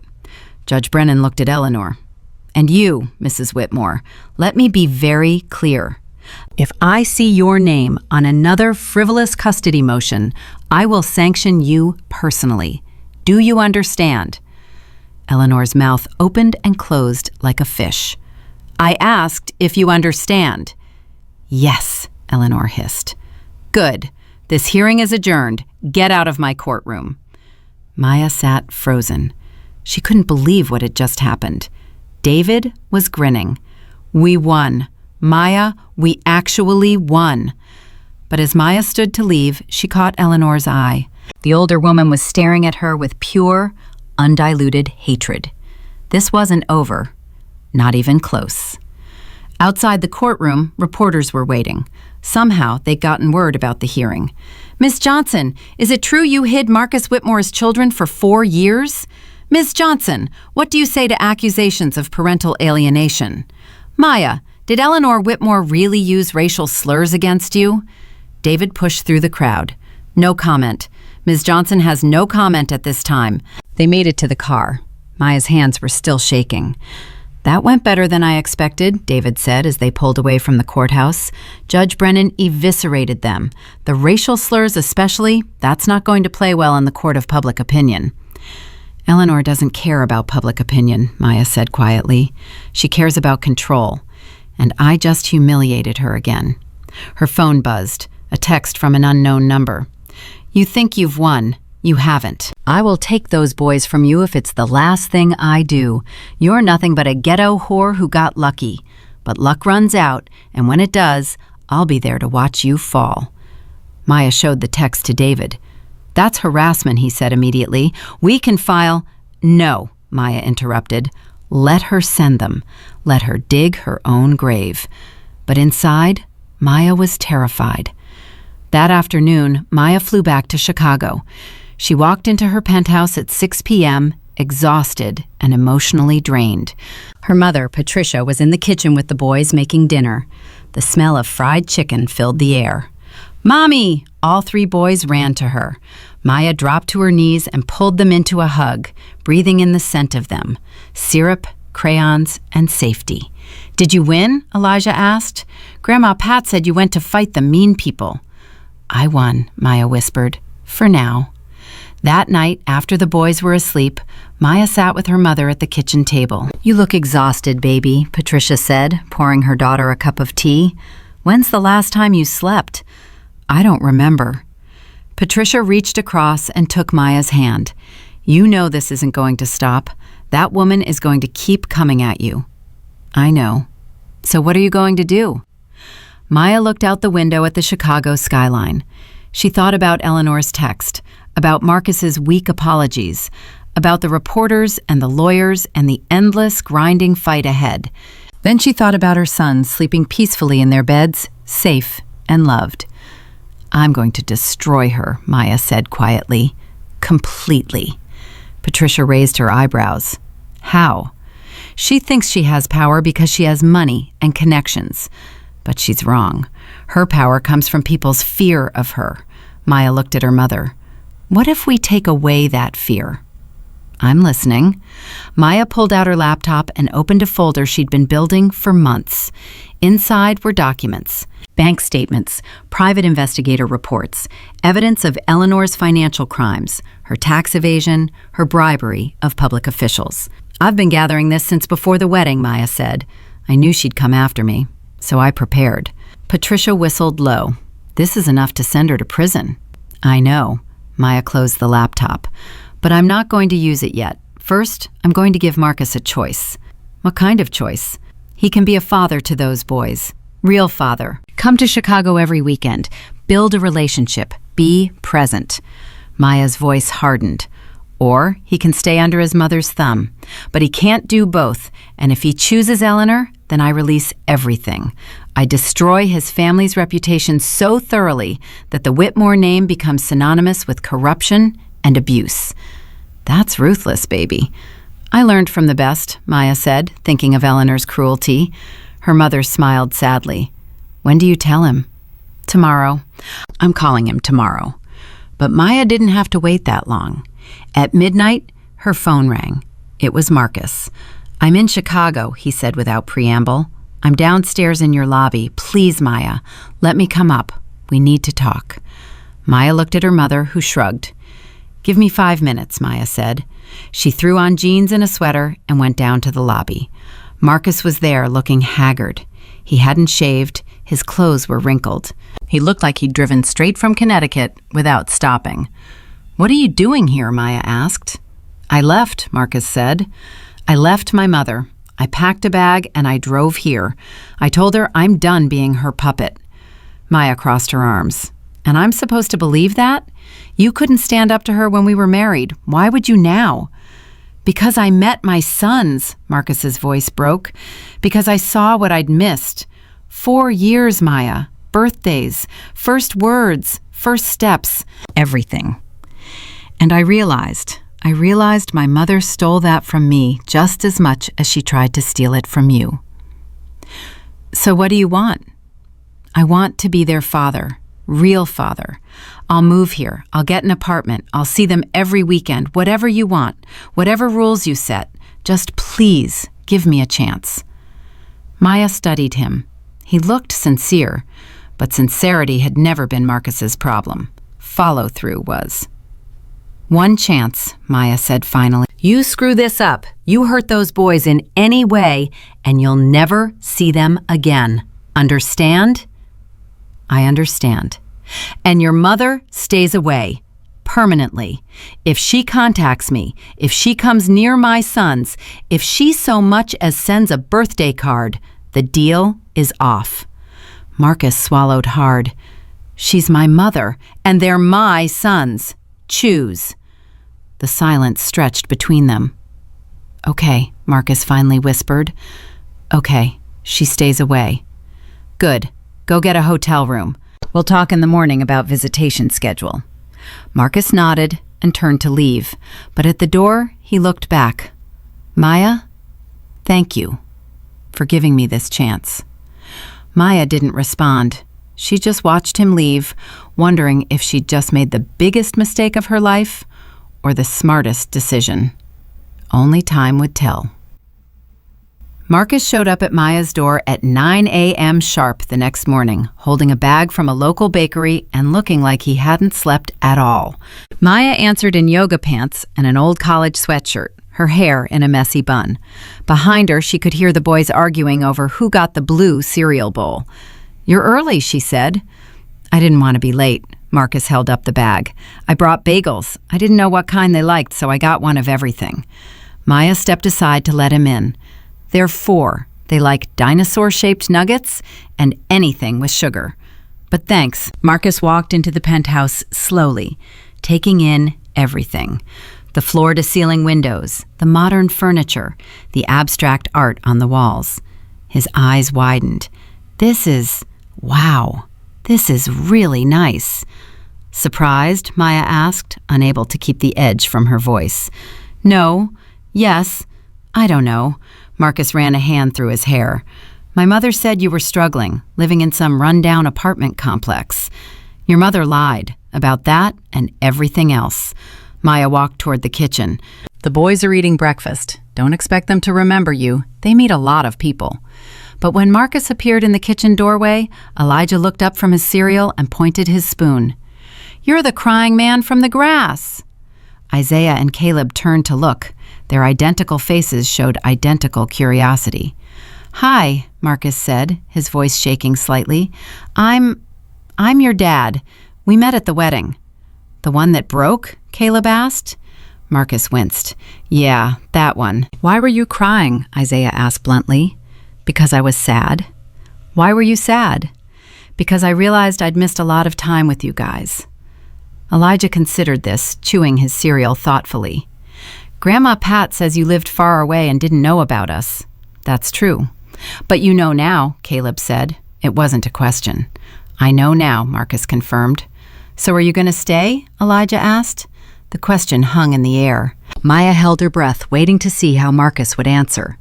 Judge Brennan looked at Eleanor. And you, Mrs. Whitmore, let me be very clear. If I see your name on another frivolous custody motion, I will sanction you personally. Do you understand? Eleanor's mouth opened and closed like a fish. I asked if you understand. Yes, Eleanor hissed. Good. This hearing is adjourned. Get out of my courtroom. Maya sat frozen. She couldn't believe what had just happened. David was grinning. We won. Maya, we actually won. But as Maya stood to leave, she caught Eleanor's eye. The older woman was staring at her with pure, undiluted hatred. This wasn't over. Not even close. Outside the courtroom, reporters were waiting. Somehow, they'd gotten word about the hearing. Miss Johnson, is it true you hid Marcus Whitmore's children for 4 years? Miss Johnson, what do you say to accusations of parental alienation? Maya, did Eleanor Whitmore really use racial slurs against you? David pushed through the crowd. No comment. Ms. Johnson has no comment at this time. They made it to the car. Maya's hands were still shaking. That went better than I expected, David said as they pulled away from the courthouse. Judge Brennan eviscerated them. The racial slurs especially, that's not going to play well in the court of public opinion. Eleanor doesn't care about public opinion, Maya said quietly. She cares about control. And I just humiliated her again. Her phone buzzed, a text from an unknown number. You think you've won. You haven't. I will take those boys from you if it's the last thing I do. You're nothing but a ghetto whore who got lucky. But luck runs out, and when it does, I'll be there to watch you fall. Maya showed the text to David. That's harassment, he said immediately. We can file... No, Maya interrupted. Let her send them. Let her dig her own grave. But inside, Maya was terrified. That afternoon, Maya flew back to Chicago. She walked into her penthouse at 6 p.m., exhausted and emotionally drained. Her mother, Patricia, was in the kitchen with the boys making dinner. The smell of fried chicken filled the air. Mommy! All 3 boys ran to her. Maya dropped to her knees and pulled them into a hug, breathing in the scent of them. Syrup, crayons, and safety. Did you win? Elijah asked. Grandma Pat said you went to fight the mean people. I won, Maya whispered. For now. That night, after the boys were asleep, Maya sat with her mother at the kitchen table. You look exhausted, baby, Patricia said, pouring her daughter a cup of tea. When's the last time you slept? I don't remember. Patricia reached across and took Maya's hand. You know this isn't going to stop. That woman is going to keep coming at you. I know. So what are you going to do? Maya looked out the window at the Chicago skyline. She thought about Eleanor's text, about Marcus's weak apologies, about the reporters and the lawyers and the endless, grinding fight ahead. Then she thought about her sons sleeping peacefully in their beds, safe and loved. "I'm going to destroy her," Maya said quietly. "Completely." Patricia raised her eyebrows. "How?" "She thinks she has power because she has money and connections. But she's wrong. Her power comes from people's fear of her." Maya looked at her mother. "What if we take away that fear?" "I'm listening." Maya pulled out her laptop and opened a folder she'd been building for months. Inside were documents, bank statements, private investigator reports, evidence of Eleanor's financial crimes, her tax evasion, her bribery of public officials. "I've been gathering this since before the wedding," Maya said. "I knew she'd come after me, so I prepared." Patricia whistled low. "This is enough to send her to prison." "I know." Maya closed the laptop. "But I'm not going to use it yet. First, I'm going to give Marcus a choice." "What kind of choice?" "He can be a father to those boys. Real father. Come to Chicago every weekend. Build a relationship. Be present." Maya's voice hardened. "Or he can stay under his mother's thumb. But he can't do both. And if he chooses Eleanor, then I release everything. I destroy his family's reputation so thoroughly that the Whitmore name becomes synonymous with corruption and abuse." "That's ruthless, baby." "I learned from the best," Maya said, thinking of Eleanor's cruelty. Her mother smiled sadly. "When do you tell him?" "Tomorrow." "I'm calling him tomorrow." But Maya didn't have to wait that long. At midnight, her phone rang. It was Marcus. "I'm in Chicago," he said without preamble. "I'm downstairs in your lobby. Please, Maya, let me come up. We need to talk." Maya looked at her mother, who shrugged. "Give me 5 minutes," Maya said. She threw on jeans and a sweater and went down to the lobby. Marcus was there, looking haggard. He hadn't shaved. His clothes were wrinkled. He looked like he'd driven straight from Connecticut without stopping. "What are you doing here?" Maya asked. "I left," Marcus said. "I left my mother. I packed a bag and I drove here. I told her I'm done being her puppet." Maya crossed her arms. "And I'm supposed to believe that? You couldn't stand up to her when we were married. Why would you now?" "Because I met my sons," Marcus's voice broke. "Because I saw what I'd missed. 4 years, Maya. Birthdays, first words, first steps, everything. And I realized my mother stole that from me just as much as she tried to steal it from you." "So what do you want?" "I want to be their father, real father. I'll move here. I'll get an apartment. I'll see them every weekend, whatever you want, whatever rules you set. Just please give me a chance." Maya studied him. He looked sincere, but sincerity had never been Marcus's problem. Follow-through was. "One chance," Maya said finally. "You screw this up, you hurt those boys in any way, and you'll never see them again. Understand?" "I understand." "And your mother stays away, permanently. If she contacts me, if she comes near my sons, if she so much as sends a birthday card, the deal is off." Marcus swallowed hard. "She's my mother, and they're my sons. Choose." The silence stretched between them. "Okay," Marcus finally whispered. "Okay, she stays away." "Good. Go get a hotel room. We'll talk in the morning about visitation schedule." Marcus nodded and turned to leave, but at the door he looked back. "Maya, thank you for giving me this chance." Maya didn't respond. She just watched him leave, wondering if she'd just made the biggest mistake of her life or the smartest decision. Only time would tell. Marcus showed up at Maya's door at 9 a.m. sharp the next morning, holding a bag from a local bakery and looking like he hadn't slept at all. Maya answered in yoga pants and an old college sweatshirt, her hair in a messy bun. Behind her, she could hear the boys arguing over who got the blue cereal bowl. "You're early," she said. "I didn't want to be late." Marcus held up the bag. "I brought bagels. I didn't know what kind they liked, so I got one of everything." Maya stepped aside to let him in. "They're 4. They like dinosaur-shaped nuggets and anything with sugar." "But thanks." Marcus walked into the penthouse slowly, taking in everything. The floor-to-ceiling windows, the modern furniture, the abstract art on the walls. His eyes widened. Wow, this is really nice. Surprised? Maya asked, unable to keep the edge from her voice. No, yes, I don't know. Marcus ran a hand through his hair. My mother said you were struggling, living in some rundown apartment complex. Your mother lied about that and everything else. Maya walked toward the kitchen. The boys are eating breakfast. Don't expect them to remember you. They meet a lot of people. But when Marcus appeared in the kitchen doorway, Elijah looked up from his cereal and pointed his spoon. You're the crying man from the grass. Isaiah and Caleb turned to look. Their identical faces showed identical curiosity. Hi, Marcus said, his voice shaking slightly. I'm your dad. We met at the wedding. The one that broke? Caleb asked. Marcus winced. Yeah, that one. Why were you crying? Isaiah asked bluntly. Because I was sad. Why were you sad? Because I realized I'd missed a lot of time with you guys. Elijah considered this, chewing his cereal thoughtfully. Grandma Pat says you lived far away and didn't know about us. That's true. But you know now, Caleb said. It wasn't a question. I know now, Marcus confirmed. So are you going to stay? Elijah asked. The question hung in the air. Maya held her breath, waiting to see how Marcus would answer.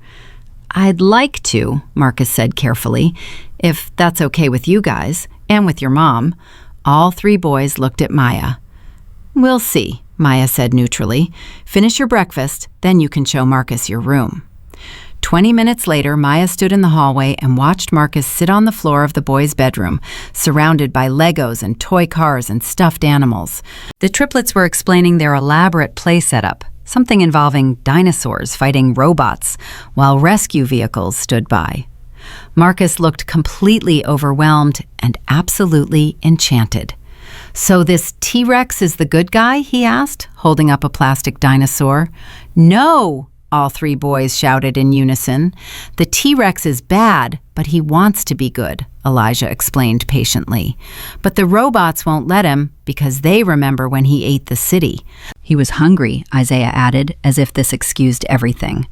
I'd like to, Marcus said carefully, if that's okay with you guys, and with your mom. All three boys looked at Maya. We'll see, Maya said neutrally. Finish your breakfast, then you can show Marcus your room. 20 minutes later, Maya stood in the hallway and watched Marcus sit on the floor of the boys' bedroom, surrounded by Legos and toy cars and stuffed animals. The triplets were explaining their elaborate play setup, something involving dinosaurs fighting robots, while rescue vehicles stood by. Marcus looked completely overwhelmed and absolutely enchanted. So this T-Rex is the good guy? He asked, holding up a plastic dinosaur. No! All three boys shouted in unison. The T-Rex is bad, but he wants to be good, Elijah explained patiently. But the robots won't let him because they remember when he ate the city. He was hungry, Isaiah added, as if this excused everything.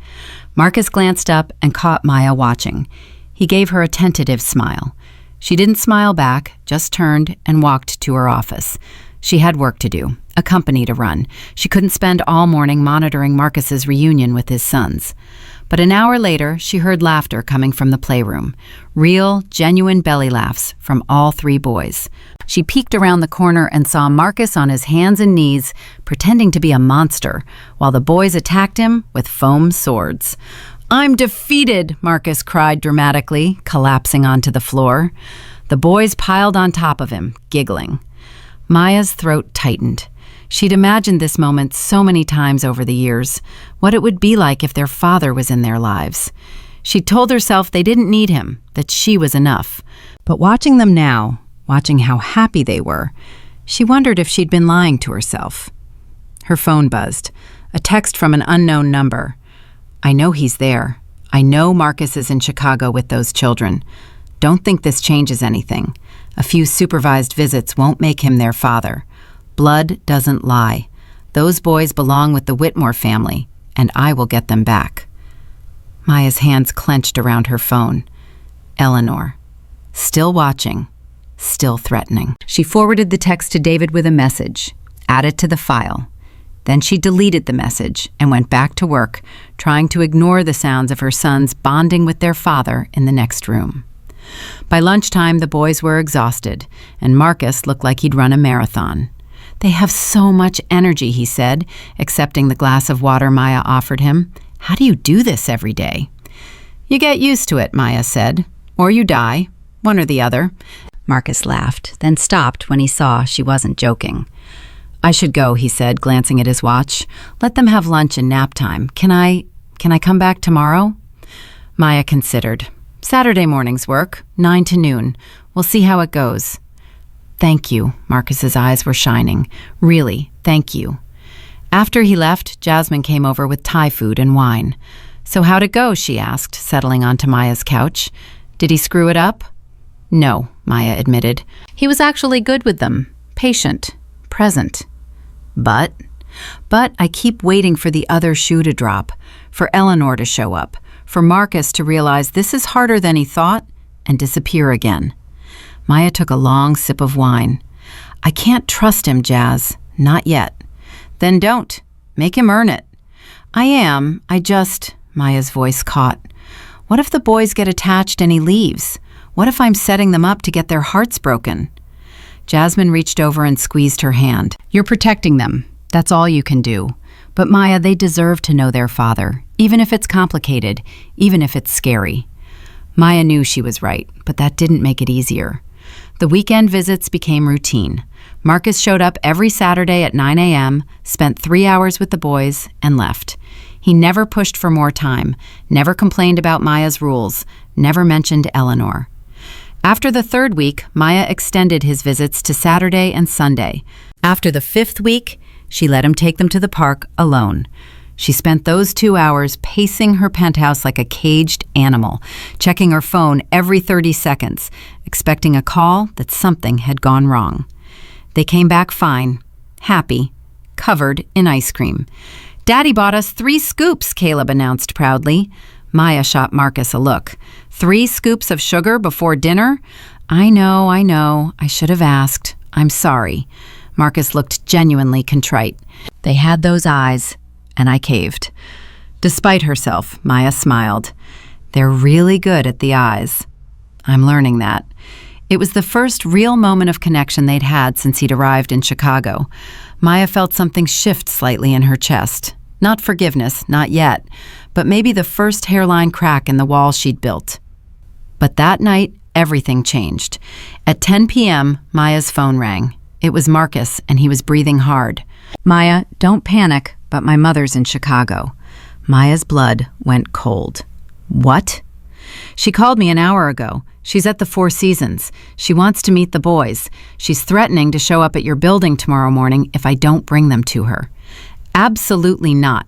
Marcus glanced up and caught Maya watching. He gave her a tentative smile. She didn't smile back, just turned and walked to her office. She had work to do, a company to run. She couldn't spend all morning monitoring Marcus's reunion with his sons. But an hour later, she heard laughter coming from the playroom. Real, genuine belly laughs from all three boys. She peeked around the corner and saw Marcus on his hands and knees, pretending to be a monster, while the boys attacked him with foam swords. I'm defeated, Marcus cried dramatically, collapsing onto the floor. The boys piled on top of him, giggling. Maya's throat tightened. She'd imagined this moment so many times over the years, what it would be like if their father was in their lives. She'd told herself they didn't need him, that she was enough. But watching them now, watching how happy they were, she wondered if she'd been lying to herself. Her phone buzzed. A text from an unknown number. I know he's there. I know Marcus is in Chicago with those children. Don't think this changes anything. A few supervised visits won't make him their father. Blood doesn't lie. Those boys belong with the Whitmore family, and I will get them back. Maya's hands clenched around her phone. Eleanor. Still watching. Still threatening. She forwarded the text to David with a message. Add it to the file. Then she deleted the message and went back to work, trying to ignore the sounds of her sons bonding with their father in the next room. By lunchtime, the boys were exhausted, and Marcus looked like he'd run a marathon. They have so much energy, he said, accepting the glass of water Maya offered him. How do you do this every day? You get used to it, Maya said. Or you die. One or the other. Marcus laughed, then stopped when he saw she wasn't joking. I should go, he said, glancing at his watch. Let them have lunch and nap time. Can I come back tomorrow? Maya considered. Saturday mornings work, 9 to noon. We'll see how it goes. Thank you. Marcus's eyes were shining. Really, thank you. After he left, Jasmine came over with Thai food and wine. So how'd it go, she asked, settling onto Maya's couch. Did he screw it up? No, Maya admitted. He was actually good with them, patient, present. But But I keep waiting for the other shoe to drop, for Eleanor to show up, for Marcus to realize this is harder than he thought and disappear again. Maya took a long sip of wine. I can't trust him, Jazz. Not yet. Then don't. Make him earn it. Maya's voice caught. What if the boys get attached and he leaves? What if I'm setting them up to get their hearts broken? Jasmine reached over and squeezed her hand. You're protecting them. That's all you can do. But Maya, they deserve to know their father, even if it's complicated, even if it's scary. Maya knew she was right, but that didn't make it easier. The weekend visits became routine. Marcus showed up every Saturday at 9 a.m., spent 3 hours with the boys, and left. He never pushed for more time, never complained about Maya's rules, never mentioned Eleanor. After the 3rd week, Maya extended his visits to Saturday and Sunday. After the 5th week, she let him take them to the park alone. She spent those 2 hours pacing her penthouse like a caged animal, checking her phone every 30 seconds, expecting a call that something had gone wrong. They came back fine, happy, covered in ice cream. Daddy bought us 3 scoops, Caleb announced proudly. Maya shot Marcus a look. 3 scoops of sugar before dinner? I know. I should have asked. I'm sorry. Marcus looked genuinely contrite. They had those eyes, and I caved. Despite herself, Maya smiled. They're really good at the eyes. I'm learning that. It was the first real moment of connection they'd had since he'd arrived in Chicago. Maya felt something shift slightly in her chest. Not forgiveness, not yet, but maybe the first hairline crack in the wall she'd built. But that night, everything changed. At 10 p.m., Maya's phone rang. It was Marcus, and he was breathing hard. Maya, don't panic, but my mother's in Chicago. Maya's blood went cold. What? She called me an hour ago. She's at the Four Seasons. She wants to meet the boys. She's threatening to show up at your building tomorrow morning if I don't bring them to her. Absolutely not.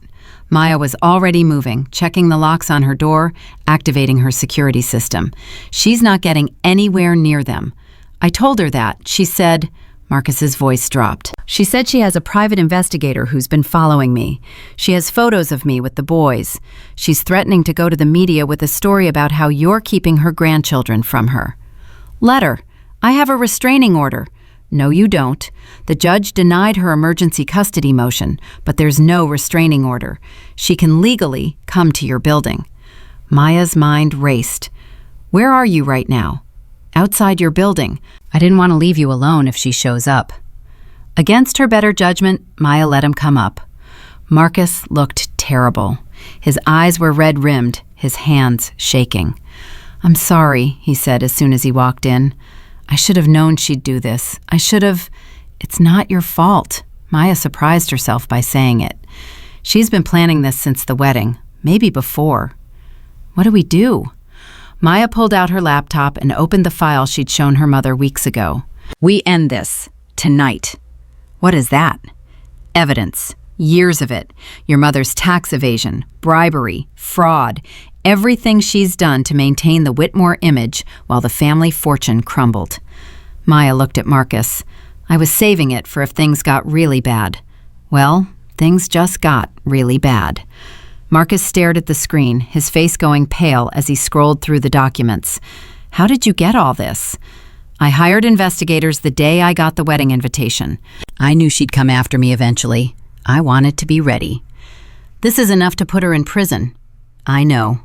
Maya was already moving, checking the locks on her door, activating her security system. She's not getting anywhere near them. I told her that. She said, Marcus's voice dropped. She said she has a private investigator who's been following me. She has photos of me with the boys. She's threatening to go to the media with a story about how you're keeping her grandchildren from her. Let her. I have a restraining order. No, you don't. The judge denied her emergency custody motion, but there's no restraining order. She can legally come to your building. Maya's mind raced. Where are you right now? Outside your building. I didn't want to leave you alone if she shows up. Against her better judgment, Maya let him come up. Marcus looked terrible. His eyes were red-rimmed, his hands shaking. I'm sorry, he said as soon as he walked in. I should have known she'd do this. It's not your fault. Maya surprised herself by saying it. She's been planning this since the wedding, maybe before. What do we do? Maya pulled out her laptop and opened the file she'd shown her mother weeks ago. We end this. Tonight. What is that? Evidence. Years of it. Your mother's tax evasion, bribery, fraud, everything she's done to maintain the Whitmore image while the family fortune crumbled. Maya looked at Marcus. I was saving it for if things got really bad. Well, things just got really bad. Marcus stared at the screen, his face going pale as he scrolled through the documents. How did you get all this? I hired investigators the day I got the wedding invitation. I knew she'd come after me eventually. I wanted to be ready. This is enough to put her in prison. I know.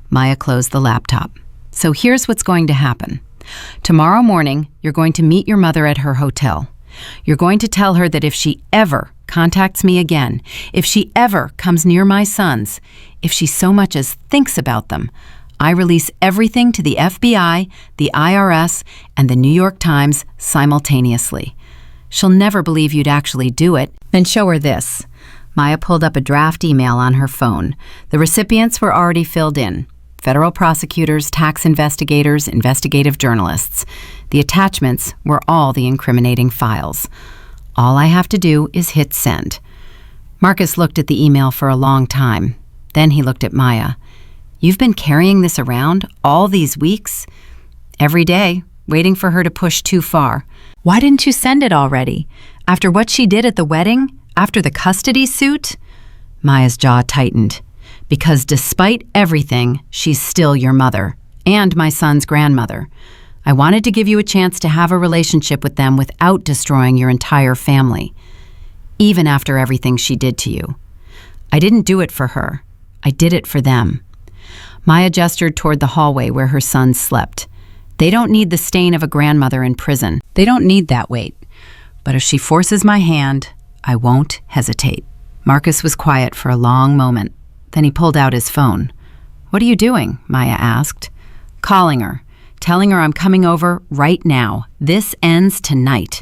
Maya closed the laptop. So here's what's going to happen. Tomorrow morning, you're going to meet your mother at her hotel. You're going to tell her that if she ever contacts me again, if she ever comes near my sons, if she so much as thinks about them, I release everything to the FBI, the IRS, and the New York Times simultaneously. She'll never believe you'd actually do it. Then show her this. Maya pulled up a draft email on her phone. The recipients were already filled in. Federal prosecutors, tax investigators, investigative journalists. The attachments were all the incriminating files. All I have to do is hit send. Marcus looked at the email for a long time. Then he looked at Maya. You've been carrying this around all these weeks? Every day, waiting for her to push too far. Why didn't you send it already? After what she did at the wedding? After the custody suit? Maya's jaw tightened. Because despite everything, she's still your mother, and my son's grandmother. I wanted to give you a chance to have a relationship with them without destroying your entire family. Even after everything she did to you. I didn't do it for her. I did it for them. Maya gestured toward the hallway where her sons slept. They don't need the stain of a grandmother in prison. They don't need that weight. But if she forces my hand, I won't hesitate. Marcus was quiet for a long moment. Then he pulled out his phone. What are you doing? Maya asked. Calling her. Telling her I'm coming over right now. This ends tonight.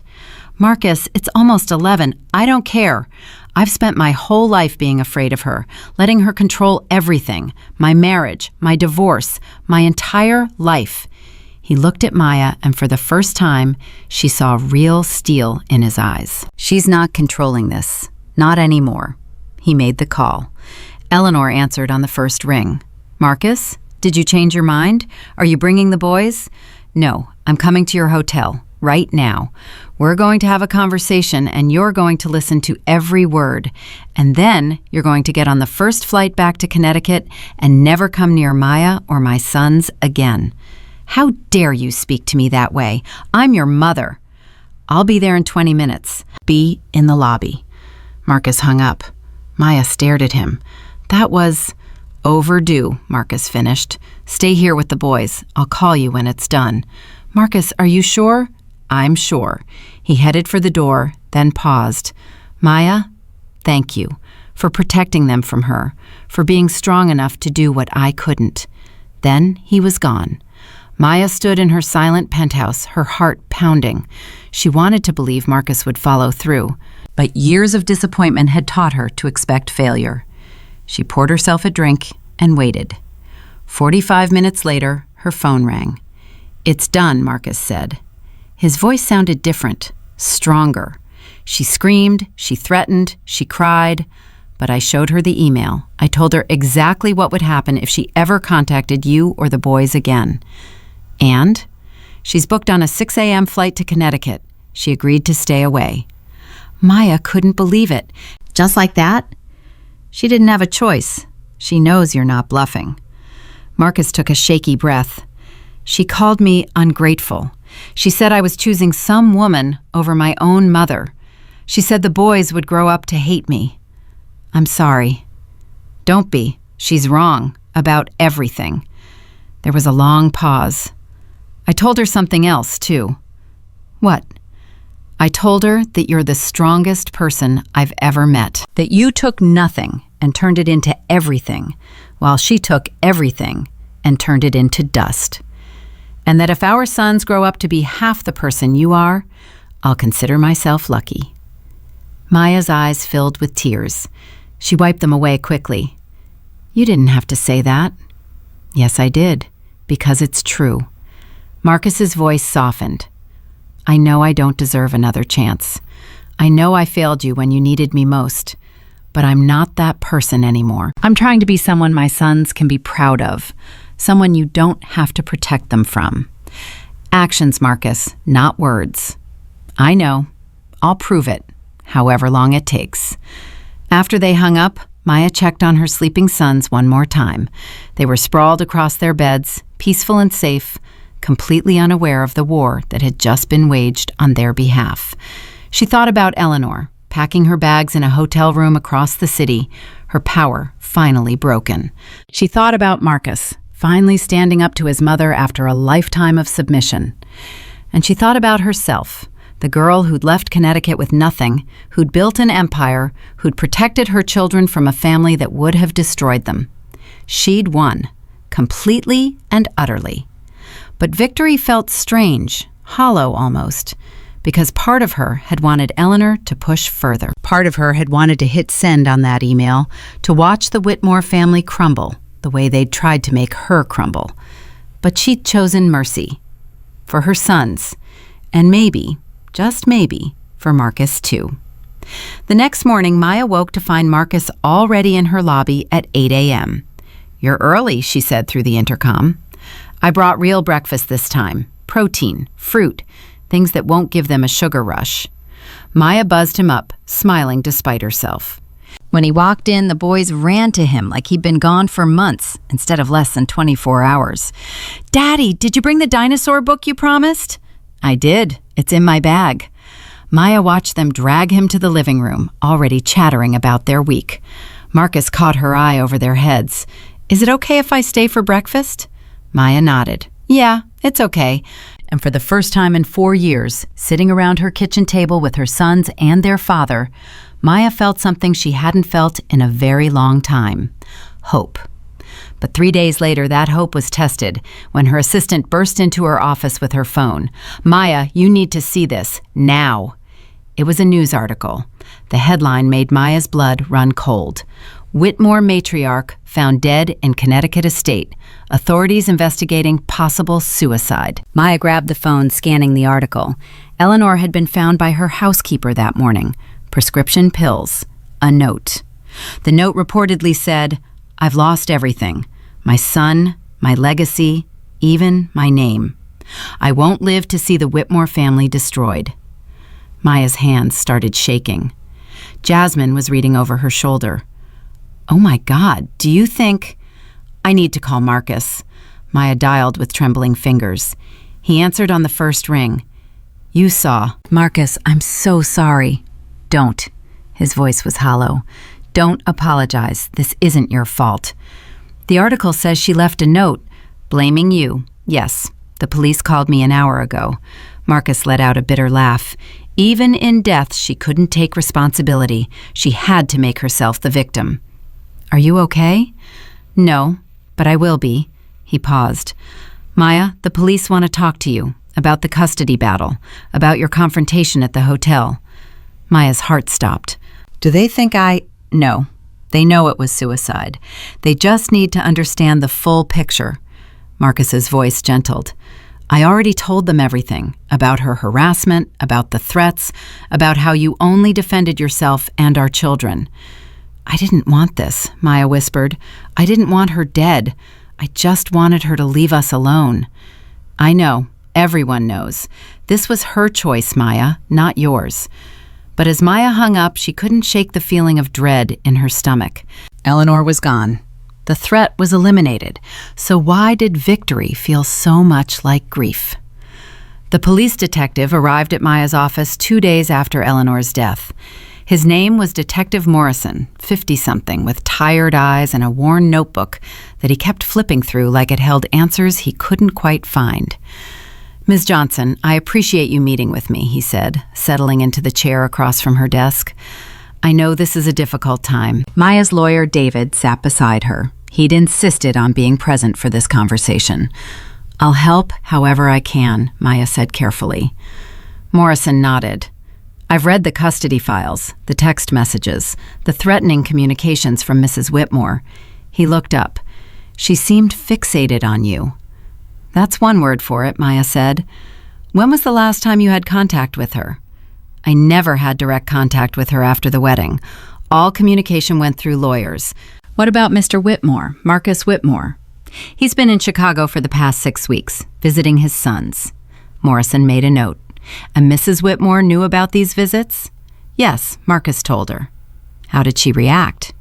Marcus, it's almost 11. I don't care. I've spent my whole life being afraid of her, letting her control everything. My marriage, my divorce, my entire life. He looked at Maya, and for the first time, she saw real steel in his eyes. She's not controlling this. Not anymore. He made the call. Eleanor answered on the first ring. Marcus, did you change your mind? Are you bringing the boys? No, I'm coming to your hotel. Right now. We're going to have a conversation and you're going to listen to every word. And then you're going to get on the first flight back to Connecticut and never come near Maya or my sons again. How dare you speak to me that way? I'm your mother. I'll be there in 20 minutes. Be in the lobby. Marcus hung up. Maya stared at him. That was overdue, Marcus finished. Stay here with the boys. I'll call you when it's done. Marcus, are you sure? I'm sure. He headed for the door, then paused. Maya, thank you for protecting them from her, for being strong enough to do what I couldn't. Then he was gone. Maya stood in her silent penthouse, her heart pounding. She wanted to believe Marcus would follow through, but years of disappointment had taught her to expect failure. She poured herself a drink and waited. 45 minutes later, her phone rang. It's done, Marcus said. His voice sounded different, stronger. She screamed, she threatened, she cried, but I showed her the email. I told her exactly what would happen if she ever contacted you or the boys again. And she's booked on a 6 a.m. flight to Connecticut. She agreed to stay away. Maya couldn't believe it. Just like that? She didn't have a choice. She knows you're not bluffing. Marcus took a shaky breath. She called me ungrateful. She said I was choosing some woman over my own mother. She said the boys would grow up to hate me. I'm sorry. Don't be. She's wrong about everything. There was a long pause. I told her something else, too. What? I told her that you're the strongest person I've ever met. That you took nothing and turned it into everything, while she took everything and turned it into dust. And that if our sons grow up to be half the person you are, I'll consider myself lucky. Maya's eyes filled with tears. She wiped them away quickly. You didn't have to say that. Yes, I did, because it's true. Marcus's voice softened. I know I don't deserve another chance. I know I failed you when you needed me most, but I'm not that person anymore. I'm trying to be someone my sons can be proud of. Someone you don't have to protect them from. Actions, Marcus, not words. I know. I'll prove it, however long it takes. After they hung up, Maya checked on her sleeping sons one more time. They were sprawled across their beds, peaceful and safe, completely unaware of the war that had just been waged on their behalf. She thought about Eleanor, packing her bags in a hotel room across the city, her power finally broken. She thought about Marcus, finally standing up to his mother after a lifetime of submission. And she thought about herself, the girl who'd left Connecticut with nothing, who'd built an empire, who'd protected her children from a family that would have destroyed them. She'd won, completely and utterly. But victory felt strange, hollow almost, because part of her had wanted Eleanor to push further. Part of her had wanted to hit send on that email, to watch the Whitmore family crumble, the way they'd tried to make her crumble. But she'd chosen mercy. For her sons. And maybe, just maybe, for Marcus too. The next morning, Maya woke to find Marcus already in her lobby at 8 a.m. You're early, she said through the intercom. I brought real breakfast this time. Protein, fruit, things that won't give them a sugar rush. Maya buzzed him up, smiling despite herself. When he walked in, the boys ran to him like he'd been gone for months instead of less than 24 hours. "Daddy, did you bring the dinosaur book you promised?" "I did. It's in my bag." Maya watched them drag him to the living room, already chattering about their week. Marcus caught her eye over their heads. "Is it okay if I stay for breakfast?" Maya nodded. "Yeah, it's okay." And for the first time in 4 years, sitting around her kitchen table with her sons and their father, Maya felt something she hadn't felt in a very long time: hope. But 3 days later, that hope was tested when her assistant burst into her office with her phone. "Maya, you need to see this, now." It was a news article. The headline made Maya's blood run cold. "Whitmore matriarch found dead in Connecticut estate. Authorities investigating possible suicide." Maya grabbed the phone, scanning the article. Eleanor had been found by her housekeeper that morning. Prescription pills. A note. The note reportedly said, "I've lost everything. My son, my legacy, even my name. I won't live to see the Whitmore family destroyed." Maya's hands started shaking. Jasmine was reading over her shoulder. "Oh my God, do you think—" "I need to call Marcus." Maya dialed with trembling fingers. He answered on the first ring. "You saw." "Marcus, I'm so sorry." "Don't." His voice was hollow. "Don't apologize. This isn't your fault." "The article says she left a note blaming you." "Yes, the police called me an hour ago." Marcus let out a bitter laugh. Even in death, she couldn't take responsibility. She had to make herself the victim. "Are you okay?" "No, but I will be." He paused. "Maya, the police want to talk to you about the custody battle, about your confrontation at the hotel." Maya's heart stopped. "Do they think No, they know it was suicide. They just need to understand the full picture." Marcus's voice gentled. "I already told them everything, about her harassment, about the threats, about how you only defended yourself and our children." "I didn't want this," Maya whispered. "I didn't want her dead. I just wanted her to leave us alone." "I know. Everyone knows. This was her choice, Maya, not yours." But as Maya hung up, she couldn't shake the feeling of dread in her stomach. Eleanor was gone. The threat was eliminated. So why did victory feel so much like grief? The police detective arrived at Maya's office 2 days after Eleanor's death. His name was Detective Morrison, 50-something, with tired eyes and a worn notebook that he kept flipping through like it held answers he couldn't quite find. "Ms. Johnson, I appreciate you meeting with me," he said, settling into the chair across from her desk. "I know this is a difficult time." Maya's lawyer, David, sat beside her. He'd insisted on being present for this conversation. "I'll help however I can," Maya said carefully. Morrison nodded. "I've read the custody files, the text messages, the threatening communications from Mrs. Whitmore." He looked up. "She seemed fixated on you." "That's one word for it," Maya said. "When was the last time you had contact with her?" "I never had direct contact with her after the wedding. All communication went through lawyers." "What about Mr. Whitmore, Marcus Whitmore?" "He's been in Chicago for the past 6 weeks, visiting his sons." Morrison made a note. "And Mrs. Whitmore knew about these visits?" "Yes, Marcus told her." "How did she react?"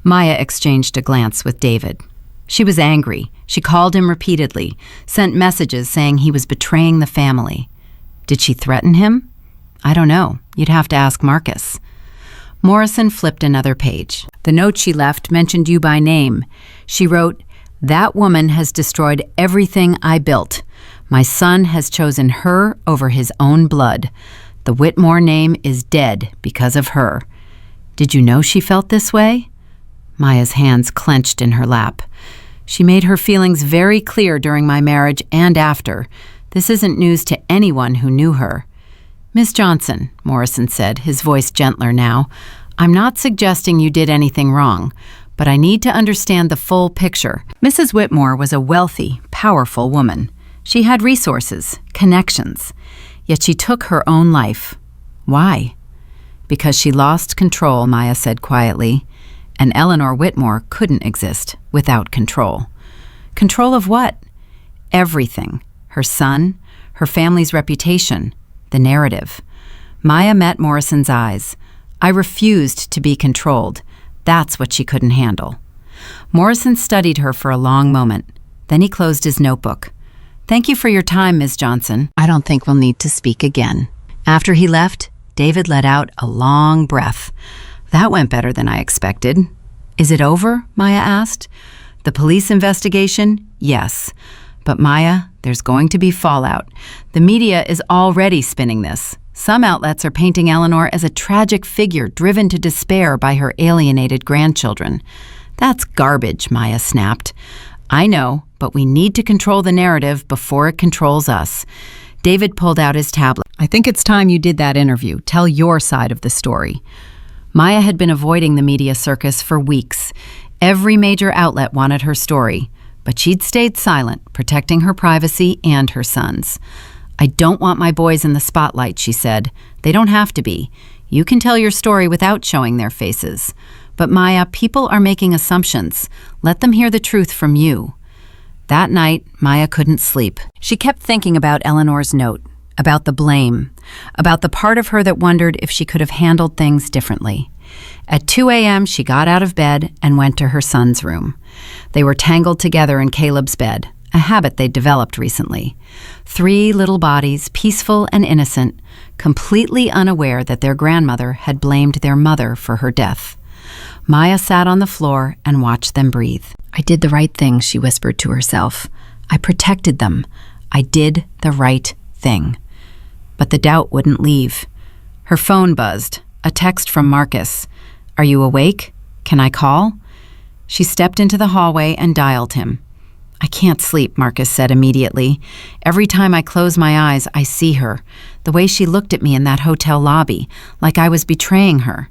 Maya exchanged a glance with David. She was angry. She called him repeatedly, sent messages saying he was betraying the family. "Did she threaten him?" "I don't know. You'd have to ask Marcus." Morrison flipped another page. The note she left mentioned you by name. She wrote, "That woman has destroyed everything I built. My son has chosen her over his own blood. The Whitmore name is dead because of her." "Did you know she felt this way?" Maya's hands clenched in her lap. "She made her feelings very clear during my marriage and after. This isn't news to anyone who knew her." "Miss Johnson," Morrison said, his voice gentler now, "I'm not suggesting you did anything wrong, but I need to understand the full picture. Mrs. Whitmore was a wealthy, powerful woman. She had resources, connections, yet she took her own life. Why?" "Because she lost control," Maya said quietly, "and Eleanor Whitmore couldn't exist without control." "Control of what?" "Everything. Her son, her family's reputation, the narrative." Maya met Morrison's eyes. I refused to be controlled. That's what she couldn't handle. Morrison studied her for a long moment. Then he closed his notebook. "Thank you for your time, Ms. Johnson. I don't think we'll need to speak again." After he left, David let out a long breath. That went better than I expected. "Is it over?" Maya asked. "The police investigation? Yes. But Maya, there's going to be fallout. The media is already spinning this. Some outlets are painting Eleanor as a tragic figure driven to despair by her alienated grandchildren." "That's garbage," Maya snapped. "I know, but we need to control the narrative before it controls us." David pulled out his tablet. "I think it's time you did that interview. Tell your side of the story." Maya had been avoiding the media circus for weeks. Every major outlet wanted her story, but she'd stayed silent, protecting her privacy and her son's. "I don't want my boys in the spotlight," she said. "They don't have to be. You can tell your story without showing their faces. But Maya, people are making assumptions. Let them hear the truth from you." That night, Maya couldn't sleep. She kept thinking about Eleanor's note, about the blame, about the part of her that wondered if she could have handled things differently. At 2 a.m., she got out of bed and went to her son's room. They were tangled together in Caleb's bed, a habit they'd developed recently. 3 little bodies, peaceful and innocent, completely unaware that their grandmother had blamed their mother for her death. Maya sat on the floor and watched them breathe. "I did the right thing," she whispered to herself. "I protected them. I did the right thing." But the doubt wouldn't leave. Her phone buzzed, a text from Marcus. "Are you awake? Can I call?" She stepped into the hallway and dialed him. "I can't sleep," Marcus said immediately. "Every time I close my eyes, I see her, the way she looked at me in that hotel lobby, like I was betraying her."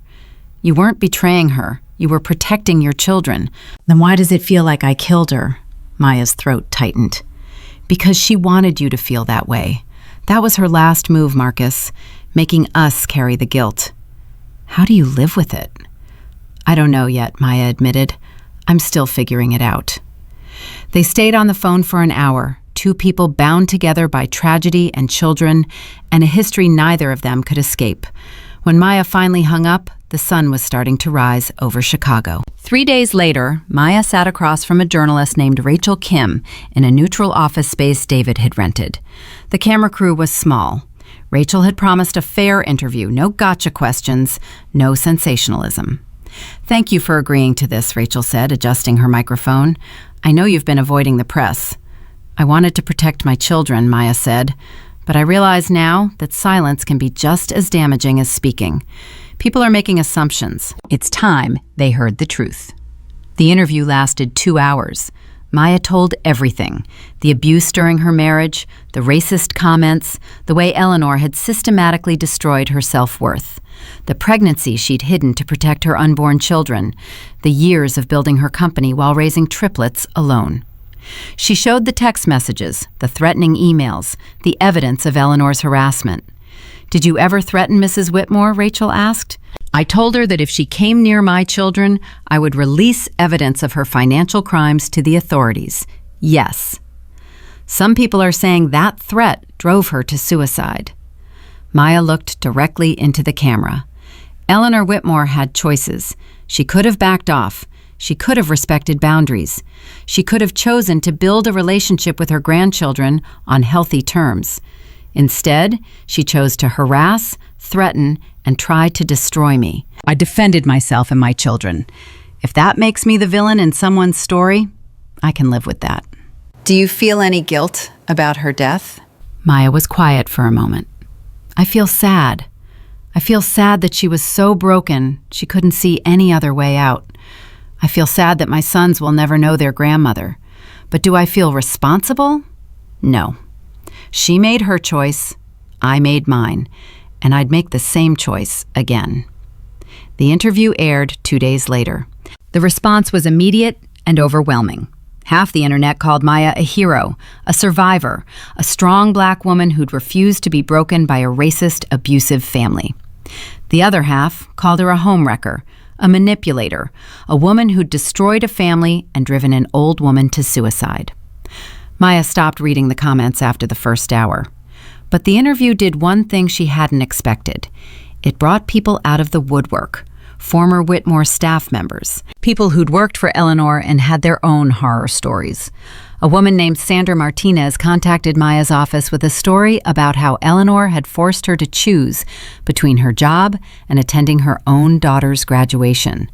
"You weren't betraying her. You were protecting your children." "Then why does it feel like I killed her?" Maya's throat tightened. "Because she wanted you to feel that way. That was her last move, Marcus, making us carry the guilt." "How do you live with it?" "I don't know yet," Maya admitted. "I'm still figuring it out." They stayed on the phone for an hour, 2 people bound together by tragedy and children, and a history neither of them could escape. When Maya finally hung up, the sun was starting to rise over Chicago. 3 days later, Maya sat across from a journalist named Rachel Kim in a neutral office space David had rented. The camera crew was small. Rachel had promised a fair interview, no gotcha questions, no sensationalism. "Thank you for agreeing to this," Rachel said, adjusting her microphone. "I know you've been avoiding the press." "I wanted to protect my children," Maya said. "But I realize now that silence can be just as damaging as speaking. People are making assumptions. It's time they heard the truth." The interview lasted 2 hours. Maya told everything: the abuse during her marriage, the racist comments, the way Eleanor had systematically destroyed her self-worth, the pregnancy she'd hidden to protect her unborn children, the years of building her company while raising triplets alone. She showed the text messages, the threatening emails, the evidence of Eleanor's harassment. "Did you ever threaten Mrs. Whitmore?" Rachel asked. "I told her that if she came near my children, I would release evidence of her financial crimes to the authorities. Yes." Some people are saying that threat drove her to suicide. Maya looked directly into the camera. Eleanor Whitmore had choices. She could have backed off. She could have respected boundaries. She could have chosen to build a relationship with her grandchildren on healthy terms. Instead, she chose to harass, threaten, and try to destroy me. "I defended myself and my children. If that makes me the villain in someone's story, I can live with that." "Do you feel any guilt about her death?" Maya was quiet for a moment. "I feel sad. I feel sad that she was so broken she couldn't see any other way out. I feel sad that my sons will never know their grandmother. But do I feel responsible? No. She made her choice, I made mine, and I'd make the same choice again." The interview aired 2 days later. The response was immediate and overwhelming. Half the internet called Maya a hero, a survivor, a strong black woman who'd refused to be broken by a racist, abusive family. The other half called her a homewrecker, a manipulator, a woman who'd destroyed a family and driven an old woman to suicide. Maya stopped reading the comments after the first hour. But the interview did one thing she hadn't expected. It brought people out of the woodwork. Former Whitmore staff members, people who'd worked for Eleanor and had their own horror stories. A woman named Sandra Martinez contacted Maya's office with a story about how Eleanor had forced her to choose between her job and attending her own daughter's graduation.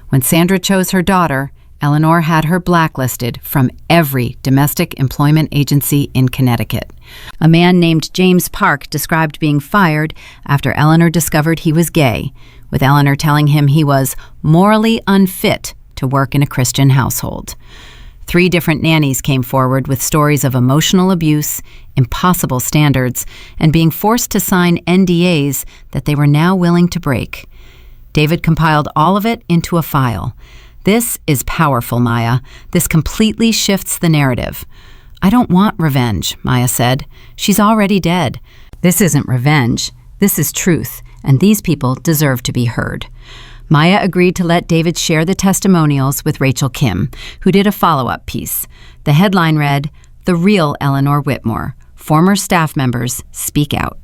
When Sandra chose her daughter, Eleanor had her blacklisted from every domestic employment agency in Connecticut. A man named James Park described being fired after Eleanor discovered he was gay, with Eleanor telling him he was morally unfit to work in a Christian household. 3 different nannies came forward with stories of emotional abuse, impossible standards, and being forced to sign NDAs that they were now willing to break. David compiled all of it into a file. This is powerful, Maya. This completely shifts the narrative. I don't want revenge, Maya said. She's already dead. This isn't revenge. This is truth, and these people deserve to be heard. Maya agreed to let David share the testimonials with Rachel Kim, who did a follow-up piece. The headline read, "The Real Eleanor Whitmore. Former staff members speak out."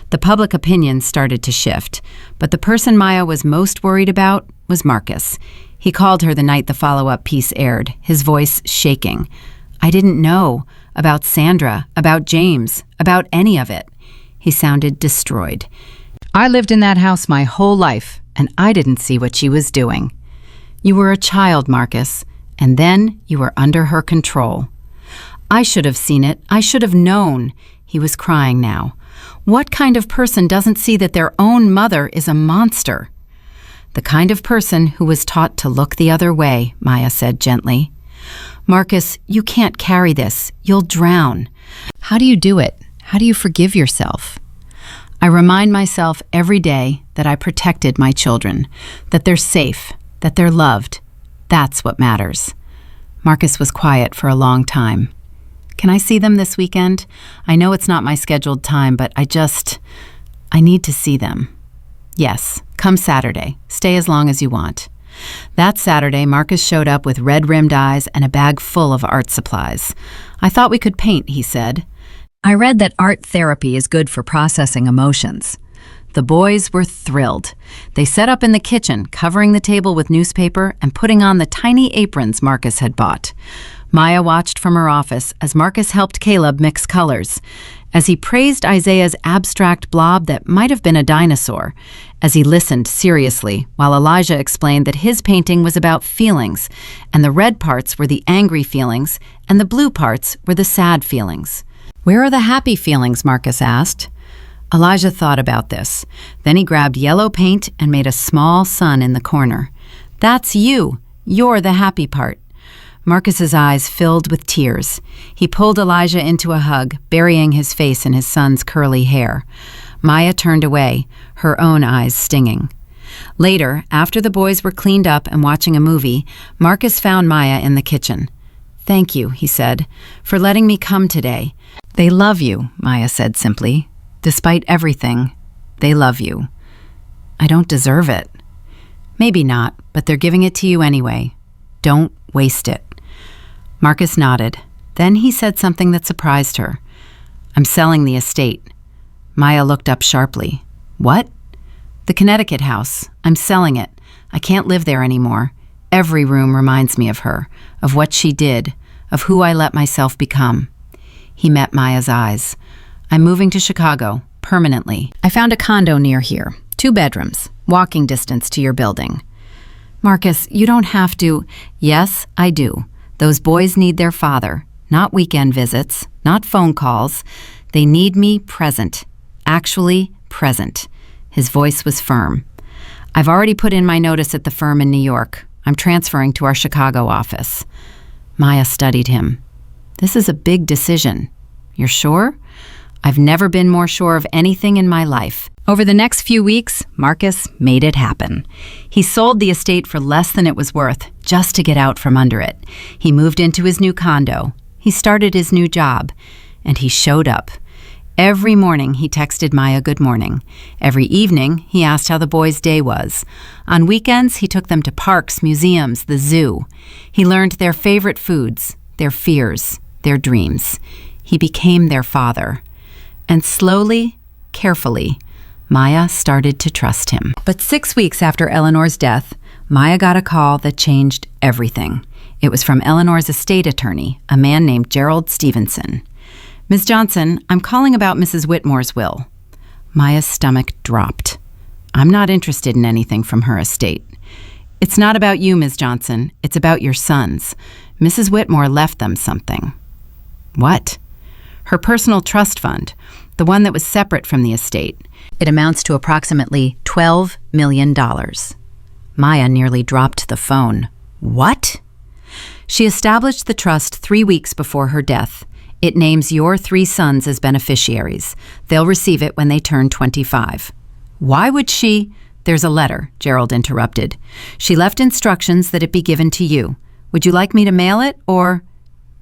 The public opinion started to shift, but the person Maya was most worried about was Marcus. He called her the night the follow-up piece aired, his voice shaking. "I didn't know about Sandra, about James, about any of it." He sounded destroyed. "I lived in that house my whole life, and I didn't see what she was doing." "You were a child, Marcus, and then you were under her control." "I should have seen it. I should have known." He was crying now. What kind of person doesn't see that their own mother is a monster? "The kind of person who was taught to look the other way," Maya said gently. "Marcus, you can't carry this. You'll drown." "How do you do it? How do you forgive yourself?" "I remind myself every day that I protected my children, that they're safe, that they're loved. That's what matters." Marcus was quiet for a long time. "Can I see them this weekend? I know it's not my scheduled time, but I need to see them." "Yes, come Saturday. Stay as long as you want." That Saturday, Marcus showed up with red-rimmed eyes and a bag full of art supplies. "I thought we could paint," he said. "I read that art therapy is good for processing emotions." The boys were thrilled. They set up in the kitchen, covering the table with newspaper and putting on the tiny aprons Marcus had bought. Maya watched from her office as Marcus helped Caleb mix colors, as he praised Isaiah's abstract blob that might have been a dinosaur, as he listened seriously while Elijah explained that his painting was about feelings, and the red parts were the angry feelings, and the blue parts were the sad feelings. "Where are the happy feelings?" Marcus asked. Elijah thought about this. Then he grabbed yellow paint and made a small sun in the corner. "That's you. You're the happy part." Marcus's eyes filled with tears. He pulled Elijah into a hug, burying his face in his son's curly hair. Maya turned away, her own eyes stinging. Later, after the boys were cleaned up and watching a movie, Marcus found Maya in the kitchen. "Thank you," he said, "for letting me come today." "They love you," Maya said simply. "Despite everything, they love you." "I don't deserve it." "Maybe not, but they're giving it to you anyway. Don't waste it." Marcus nodded. Then he said something that surprised her. "I'm selling the estate." Maya looked up sharply. "What?" "The Connecticut house. I'm selling it. I can't live there anymore. Every room reminds me of her, of what she did, of who I let myself become." He met Maya's eyes. "I'm moving to Chicago, permanently. I found a condo near here, 2 bedrooms, walking distance to your building." "Marcus, you don't have to." "Yes, I do. Those boys need their father, not weekend visits, not phone calls. They need me present, actually present." His voice was firm. "I've already put in my notice at the firm in New York. I'm transferring to our Chicago office." Maya studied him. "This is a big decision. You're sure?" "I've never been more sure of anything in my life." Over the next few weeks, Marcus made it happen. He sold the estate for less than it was worth, just to get out from under it. He moved into his new condo. He started his new job. And he showed up. Every morning, he texted Maya good morning. Every evening, he asked how the boys' day was. On weekends, he took them to parks, museums, the zoo. He learned their favorite foods, their fears, their dreams. He became their father. And slowly, carefully, Maya started to trust him. But 6 weeks after Eleanor's death, Maya got a call that changed everything. It was from Eleanor's estate attorney, a man named Gerald Stevenson. "Ms. Johnson, I'm calling about Mrs. Whitmore's will." Maya's stomach dropped. "I'm not interested in anything from her estate." "It's not about you, Ms. Johnson. It's about your sons. Mrs. Whitmore left them something." "What?" "Her personal trust fund, the one that was separate from the estate. It amounts to approximately $12 million. Maya nearly dropped the phone. "What?" "She established the trust 3 weeks before her death. It names your 3 sons as beneficiaries. They'll receive it when they turn 25. "Why would she—" "There's a letter," Gerald interrupted. "She left instructions that it be given to you. Would you like me to mail it, or—"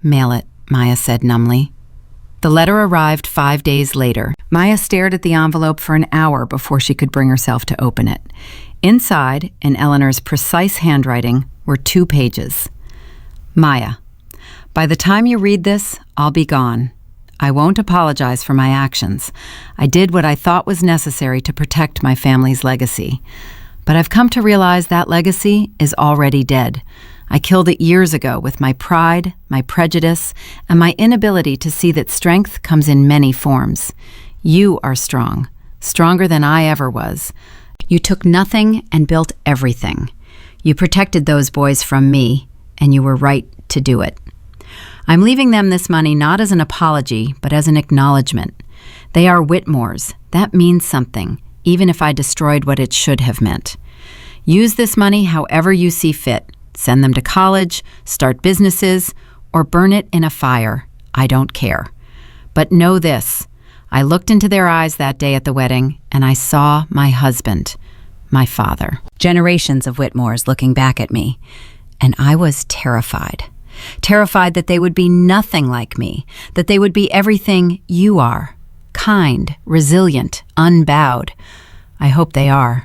"Mail it," Maya said numbly. The letter arrived 5 days later. Maya stared at the envelope for an hour before she could bring herself to open it. Inside, in Eleanor's precise handwriting, were 2 pages. "Maya, by the time you read this, I'll be gone. I won't apologize for my actions. I did what I thought was necessary to protect my family's legacy. But I've come to realize that legacy is already dead. I killed it years ago with my pride, my prejudice, and my inability to see that strength comes in many forms. You are strong, stronger than I ever was. You took nothing and built everything. You protected those boys from me, and you were right to do it. I'm leaving them this money not as an apology, but as an acknowledgement. They are Whitmore's. That means something, even if I destroyed what it should have meant. Use this money however you see fit. Send them to college, start businesses, or burn it in a fire. I don't care. But know this. I looked into their eyes that day at the wedding, and I saw my husband, my father. Generations of Whitmores looking back at me, and I was terrified. Terrified that they would be nothing like me, that they would be everything you are. Kind, resilient, unbowed. I hope they are.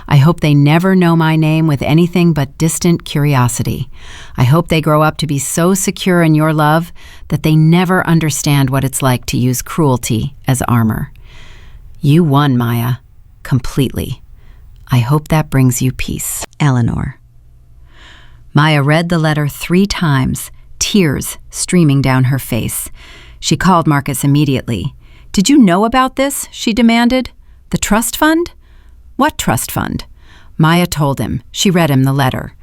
I hope they never know my name with anything but distant curiosity. I hope they grow up to be so secure in your love that they never understand what it's like to use cruelty as armor. You won, Maya, completely. I hope that brings you peace. Eleanor. Maya read the letter 3 times, tears streaming down her face. She called Marcus immediately. "Did you know about this?" she demanded. "The trust fund?" "What trust fund?" Maya told him. She read him the letter.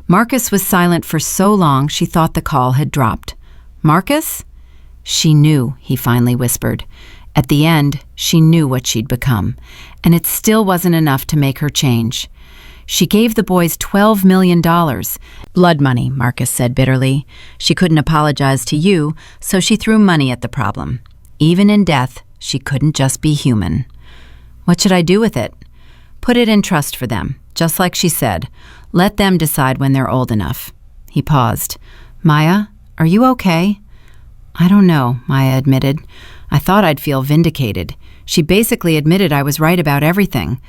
Marcus was silent for so long she thought the call had dropped. "Marcus?" "She knew," he finally whispered. At the end, she knew what she'd become, and it still wasn't enough to make her change. She gave the boys $12 million. "Blood money," Marcus said bitterly. "She couldn't apologize to you, so she threw money at the problem. Even in death, she couldn't just be human." "What should I do with it?" "Put it in trust for them, just like she said. Let them decide when they're old enough." He paused. "Maya, are you okay?" "I don't know," Maya admitted. "I thought I'd feel vindicated. She basically admitted I was right about everything.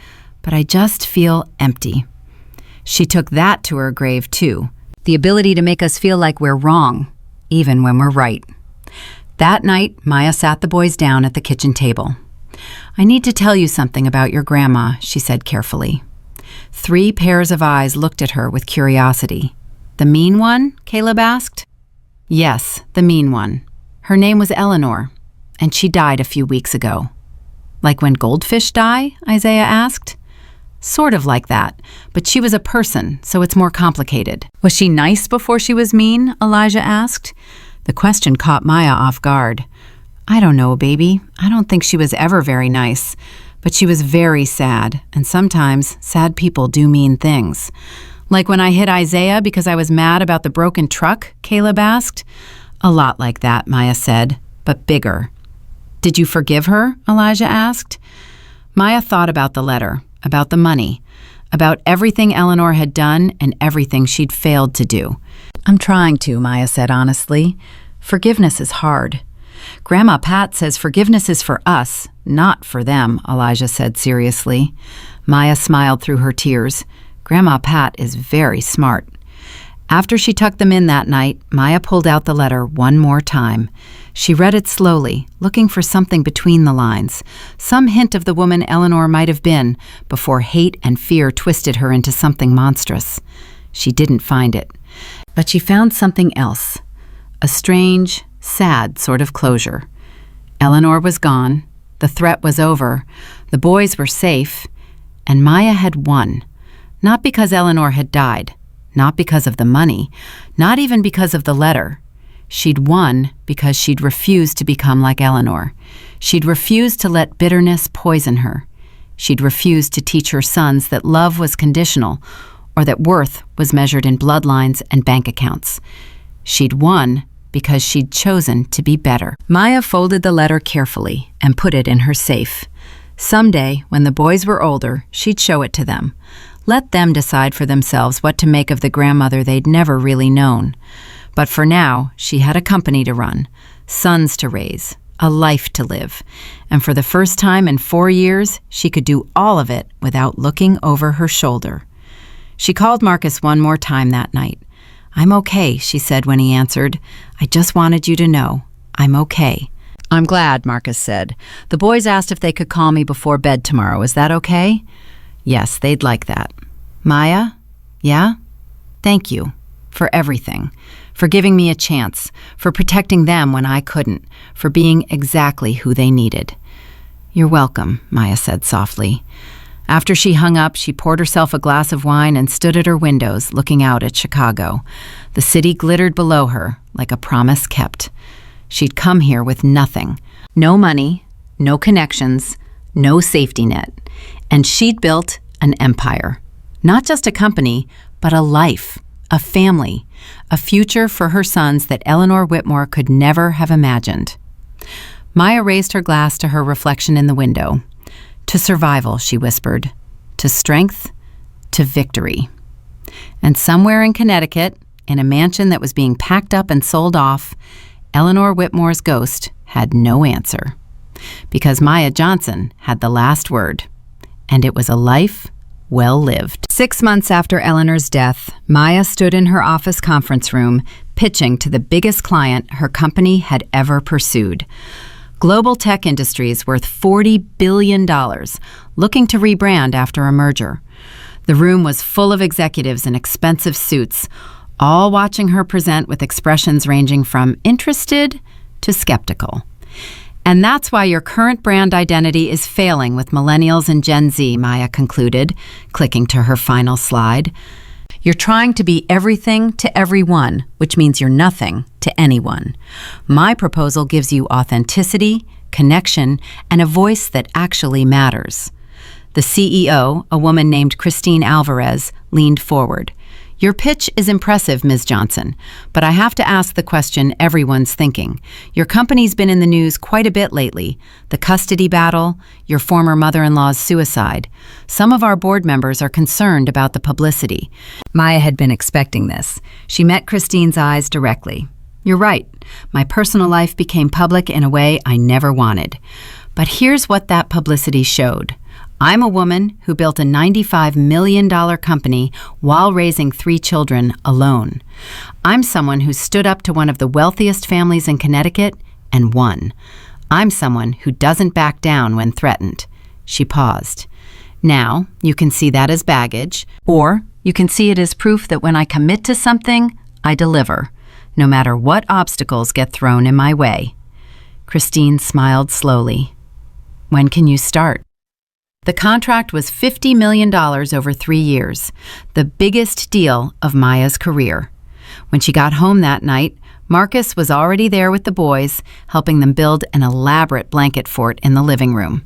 But I just feel empty." She took that to her grave, too. The ability to make us feel like we're wrong, even when we're right. That night, Maya sat the boys down at the kitchen table. "I need to tell you something about your grandma," she said carefully. 3 pairs of eyes looked at her with curiosity. "The mean one?" Caleb asked. "Yes, the mean one. Her name was Eleanor, and she died a few weeks ago." "Like when goldfish die?" Isaiah asked. "Sort of like that, but she was a person, so it's more complicated." "Was she nice before she was mean?" Elijah asked. The question caught Maya off guard. "I don't know, baby. I don't think she was ever very nice. But she was very sad, and sometimes sad people do mean things." "Like when I hit Isaiah because I was mad about the broken truck?" Caleb asked. "A lot like that," Maya said, "but bigger." "Did you forgive her?" Elijah asked. Maya thought about the letter, about the money, about everything Eleanor had done and everything she'd failed to do. "I'm trying to," Maya said honestly. "Forgiveness is hard." "Grandma Pat says forgiveness is for us, not for them," Elijah said seriously. Maya smiled through her tears. "Grandma Pat is very smart." After she tucked them in that night, Maya pulled out the letter one more time. She read it slowly, looking for something between the lines, some hint of the woman Eleanor might have been, before hate and fear twisted her into something monstrous. She didn't find it. But she found something else. A strange, sad sort of closure. Eleanor was gone. The threat was over. The boys were safe. And Maya had won. Not because Eleanor had died. Not because of the money. Not even because of the letter. She'd won because she'd refused to become like Eleanor. She'd refused to let bitterness poison her. She'd refused to teach her sons that love was conditional, or that worth was measured in bloodlines and bank accounts. She'd won because she'd chosen to be better. Maya folded the letter carefully and put it in her safe. Someday, when the boys were older, she'd show it to them. Let them decide for themselves what to make of the grandmother they'd never really known. But for now, she had a company to run, sons to raise, a life to live. And for the first time in 4 years, she could do all of it without looking over her shoulder. She called Marcus one more time that night. "I'm okay," she said when he answered. "I just wanted you to know. I'm okay." "I'm glad," Marcus said. "The boys asked if they could call me before bed tomorrow. Is that okay?" "Yes, they'd like that." "Maya? Yeah? Thank you. For everything. For giving me a chance. For protecting them when I couldn't. For being exactly who they needed." "You're welcome," Maya said softly. After she hung up, she poured herself a glass of wine and stood at her windows, looking out at Chicago. The city glittered below her, like a promise kept. She'd come here with nothing. No money, no connections, no safety net. And she'd built an empire. Not just a company, but a life, a family, a future for her sons that Eleanor Whitmore could never have imagined. Maya raised her glass to her reflection in the window. "To survival," she whispered. "To strength, to victory." And somewhere in Connecticut, in a mansion that was being packed up and sold off, Eleanor Whitmore's ghost had no answer. Because Maya Johnson had the last word. And it was a life well lived. 6 months after Eleanor's death, Maya stood in her office conference room, pitching to the biggest client her company had ever pursued. Global tech industries worth $40 billion, looking to rebrand after a merger. The room was full of executives in expensive suits, all watching her present with expressions ranging from interested to skeptical. "And that's why your current brand identity is failing with millennials and Gen Z," Maya concluded, clicking to her final slide. "You're trying to be everything to everyone, which means you're nothing to anyone. My proposal gives you authenticity, connection, and a voice that actually matters." The CEO, a woman named Christine Alvarez, leaned forward. "Your pitch is impressive, Ms. Johnson, but I have to ask the question everyone's thinking. Your company's been in the news quite a bit lately. The custody battle, your former mother-in-law's suicide. Some of our board members are concerned about the publicity." Maya had been expecting this. She met Christine's eyes directly. "You're right. My personal life became public in a way I never wanted. But here's what that publicity showed. I'm a woman who built a $95 million company while raising 3 children alone. I'm someone who stood up to one of the wealthiest families in Connecticut and won. I'm someone who doesn't back down when threatened." She paused. "Now, you can see that as baggage, or you can see it as proof that when I commit to something, I deliver, no matter what obstacles get thrown in my way." Christine smiled slowly. "When can you start?" The contract was $50 million over 3 years, the biggest deal of Maya's career. When she got home that night, Marcus was already there with the boys, helping them build an elaborate blanket fort in the living room.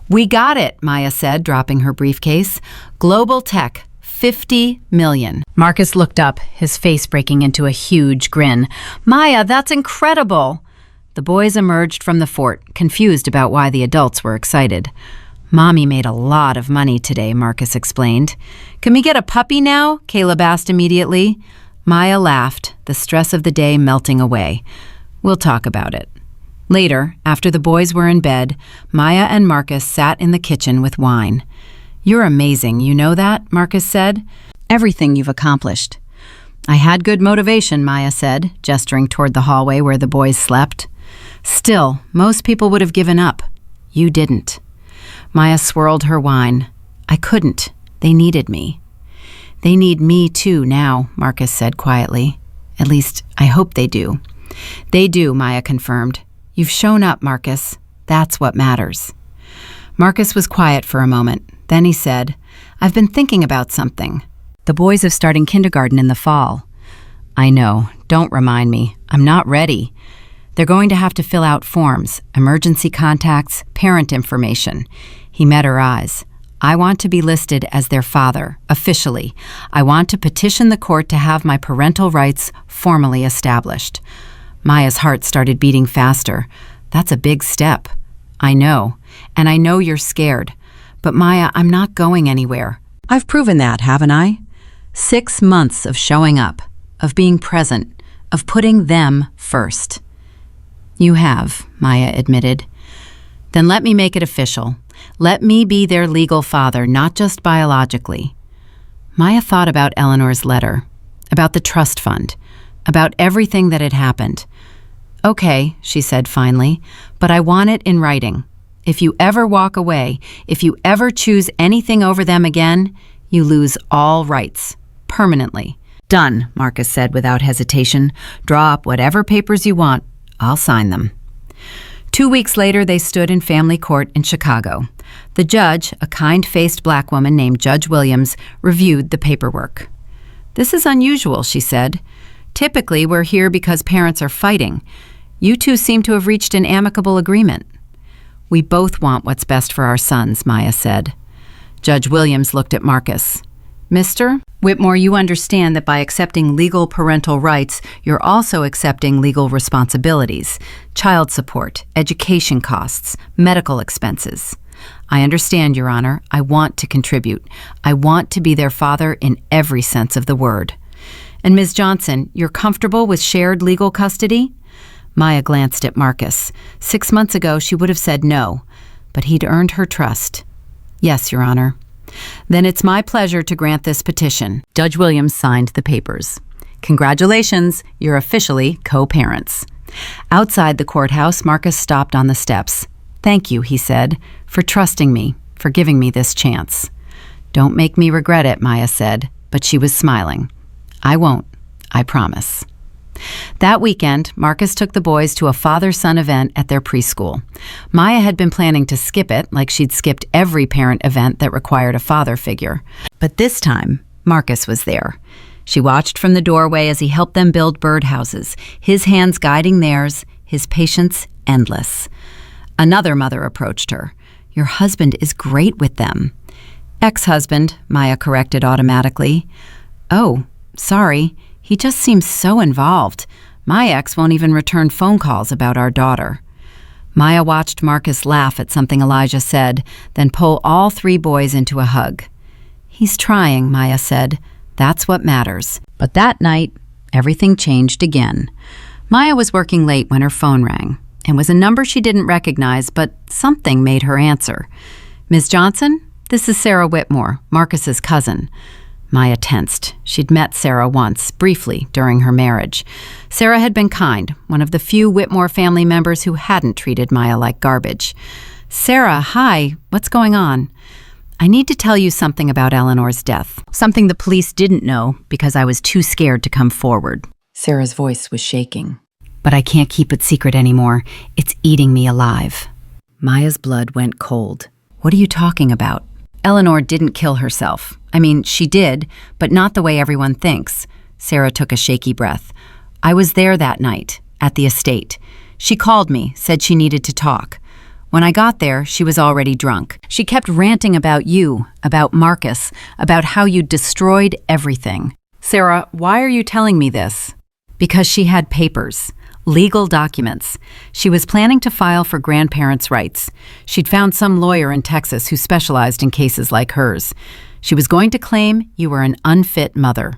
"We got it," Maya said, dropping her briefcase. "Global tech, $50 million. Marcus looked up, his face breaking into a huge grin. "Maya, that's incredible!" The boys emerged from the fort, confused about why the adults were excited. "Mommy made a lot of money today," Marcus explained. "Can we get a puppy now?" Caleb asked immediately. Maya laughed, the stress of the day melting away. "We'll talk about it." Later, after the boys were in bed, Maya and Marcus sat in the kitchen with wine. "You're amazing, you know that?" Marcus said. "Everything you've accomplished." I had good motivation, Maya said, gesturing toward the hallway where the boys slept. Still, most people would have given up. You didn't. Maya swirled her wine. I couldn't. They needed me. They need me too now, Marcus said quietly. At least, I hope they do. They do, Maya confirmed. You've shown up, Marcus. That's what matters. Marcus was quiet for a moment. Then he said, I've been thinking about something. The boys are starting kindergarten in the fall. I know. Don't remind me. I'm not ready. They're going to have to fill out forms, emergency contacts, parent information. He met her eyes. I want to be listed as their father, officially. I want to petition the court to have my parental rights formally established. Maya's heart started beating faster. That's a big step. I know. And I know you're scared. But Maya, I'm not going anywhere. I've proven that, haven't I? 6 months of showing up, of being present, of putting them first. You have, Maya admitted. Then let me make it official. Let me be their legal father, not just biologically. Maya thought about Eleanor's letter, about the trust fund, about everything that had happened. Okay, she said finally, but I want it in writing. If you ever walk away, if you ever choose anything over them again, you lose all rights, permanently. Done, Marcus said without hesitation. Draw up whatever papers you want. I'll sign them. 2 weeks later, they stood in family court in Chicago. The judge, a kind-faced black woman named Judge Williams, reviewed the paperwork. This is unusual, she said. Typically, we're here because parents are fighting. You two seem to have reached an amicable agreement. We both want what's best for our sons, Maya said. Judge Williams looked at Marcus. Mr. Whitmore, you understand that by accepting legal parental rights, you're also accepting legal responsibilities, child support, education costs, medical expenses. I understand, Your Honor. I want to contribute. I want to be their father in every sense of the word. And Ms. Johnson, you're comfortable with shared legal custody? Maya glanced at Marcus. 6 months ago, she would have said no, but he'd earned her trust. Yes, Your Honor. Then it's my pleasure to grant this petition. Judge Williams signed the papers. Congratulations, you're officially co-parents. Outside the courthouse, Marcus stopped on the steps. Thank you, he said, for trusting me, for giving me this chance. Don't make me regret it, Maya said, but she was smiling. I won't, I promise. That weekend, Marcus took the boys to a father-son event at their preschool. Maya had been planning to skip it, like she'd skipped every parent event that required a father figure. But this time, Marcus was there. She watched from the doorway as he helped them build birdhouses, his hands guiding theirs, his patience endless. Another mother approached her. Your husband is great with them. Ex-husband, Maya corrected automatically. Oh, sorry. He just seems so involved. My ex won't even return phone calls about our daughter. Maya watched Marcus laugh at something Elijah said, then pull all 3 boys into a hug. He's trying, Maya said. That's what matters. But that night, everything changed again. Maya was working late when her phone rang. It was a number she didn't recognize, but something made her answer. Ms. Johnson, this is Sarah Whitmore, Marcus's cousin. Maya tensed. She'd met Sarah once, briefly, during her marriage. Sarah had been kind, one of the few Whitmore family members who hadn't treated Maya like garbage. Sarah, hi, what's going on? I need to tell you something about Eleanor's death. Something the police didn't know because I was too scared to come forward. Sarah's voice was shaking. But I can't keep it secret anymore. It's eating me alive. Maya's blood went cold. What are you talking about? Eleanor didn't kill herself. I mean, she did, but not the way everyone thinks. Sarah took a shaky breath. I was there that night, at the estate. She called me, said she needed to talk. When I got there, she was already drunk. She kept ranting about you, about Marcus, about how you destroyed everything. Sarah, why are you telling me this? Because she had papers. Legal documents. She was planning to file for grandparents' rights. She'd found some lawyer in Texas who specialized in cases like hers. She was going to claim you were an unfit mother.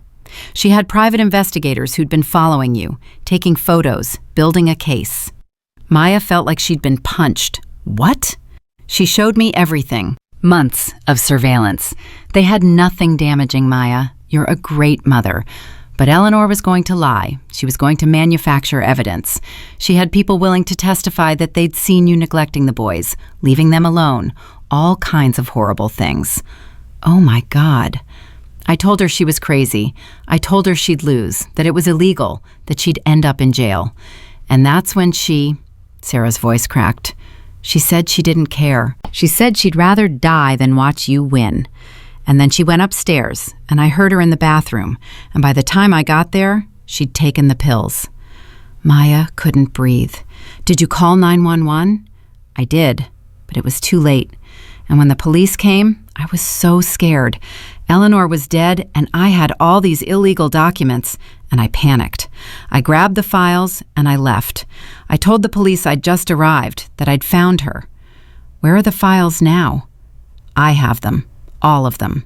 She had private investigators who'd been following you, taking photos, building a case. Maya felt like she'd been punched. What? She showed me everything. Months of surveillance. They had nothing damaging, Maya. You're a great mother. But Eleanor was going to lie. She was going to manufacture evidence. She had people willing to testify that they'd seen you neglecting the boys, leaving them alone, all kinds of horrible things. Oh my God. I told her she was crazy. I told her she'd lose, that it was illegal, that she'd end up in jail. And that's when Sarah's voice cracked. She said she didn't care. She said she'd rather die than watch you win. And then she went upstairs, and I heard her in the bathroom, and by the time I got there, she'd taken the pills. Maya couldn't breathe. Did you call 911? I did, but it was too late. And when the police came, I was so scared. Eleanor was dead, and I had all these illegal documents, and I panicked. I grabbed the files, and I left. I told the police I'd just arrived, that I'd found her. Where are the files now? I have them. All of them.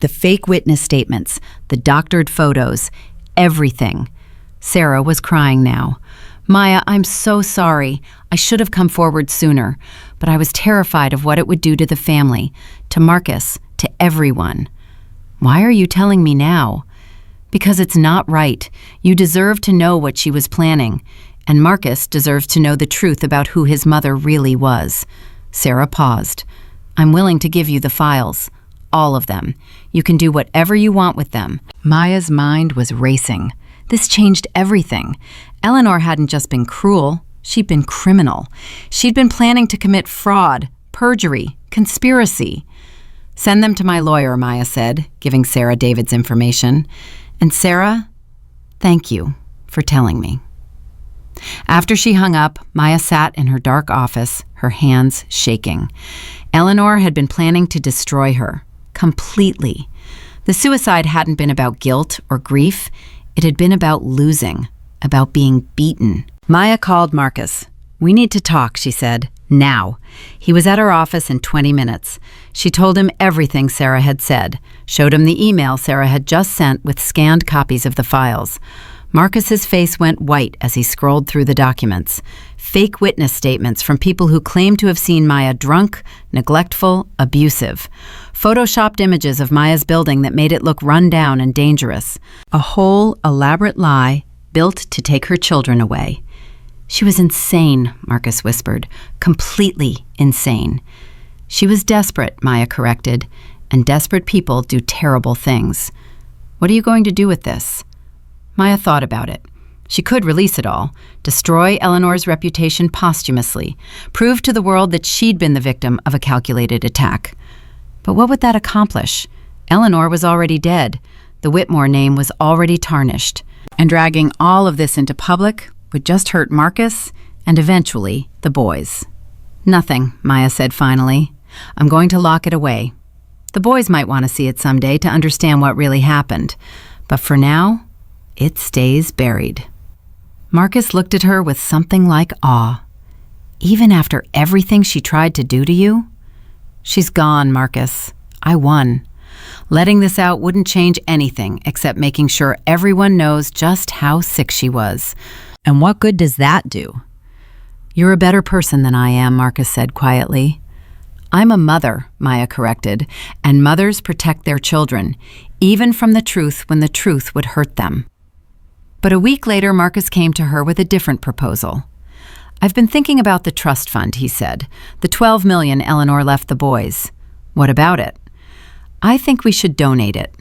The fake witness statements, the doctored photos, everything. Sarah was crying now. Maya, I'm so sorry. I should have come forward sooner, but I was terrified of what it would do to the family, to Marcus, to everyone. Why are you telling me now? Because it's not right. You deserve to know what she was planning, and Marcus deserves to know the truth about who his mother really was. Sarah paused. I'm willing to give you the files. All of them. You can do whatever you want with them. Maya's mind was racing. This changed everything. Eleanor hadn't just been cruel, she'd been criminal. She'd been planning to commit fraud, perjury, conspiracy. Send them to my lawyer, Maya said, giving Sarah David's information. And Sarah, thank you for telling me. After she hung up, Maya sat in her dark office, her hands shaking. Eleanor had been planning to destroy her. Completely. The suicide hadn't been about guilt or grief. It had been about losing, about being beaten. Maya called Marcus. We need to talk, she said. Now. He was at her office in 20 minutes. She told him everything Sarah had said, showed him the email Sarah had just sent with scanned copies of the files. Marcus's face went white as he scrolled through the documents. Fake witness statements from people who claimed to have seen Maya drunk, neglectful, abusive. Photoshopped images of Maya's building that made it look run down and dangerous. A whole elaborate lie built to take her children away. She was insane, Marcus whispered. Completely insane. She was desperate, Maya corrected, and desperate people do terrible things. What are you going to do with this? Maya thought about it. She could release it all, destroy Eleanor's reputation posthumously, prove to the world that she'd been the victim of a calculated attack. But what would that accomplish? Eleanor was already dead. The Whitmore name was already tarnished. And dragging all of this into public would just hurt Marcus and eventually the boys. Nothing, Maya said finally. I'm going to lock it away. The boys might want to see it someday to understand what really happened. But for now, it stays buried. Marcus looked at her with something like awe. Even after everything she tried to do to you? She's gone, Marcus. I won. Letting this out wouldn't change anything except making sure everyone knows just how sick she was. And what good does that do? You're a better person than I am, Marcus said quietly. I'm a mother, Maya corrected, and mothers protect their children, even from the truth when the truth would hurt them. But a week later, Marcus came to her with a different proposal. I've been thinking about the trust fund, he said, the $12 million Eleanor left the boys. What about it? I think we should donate it.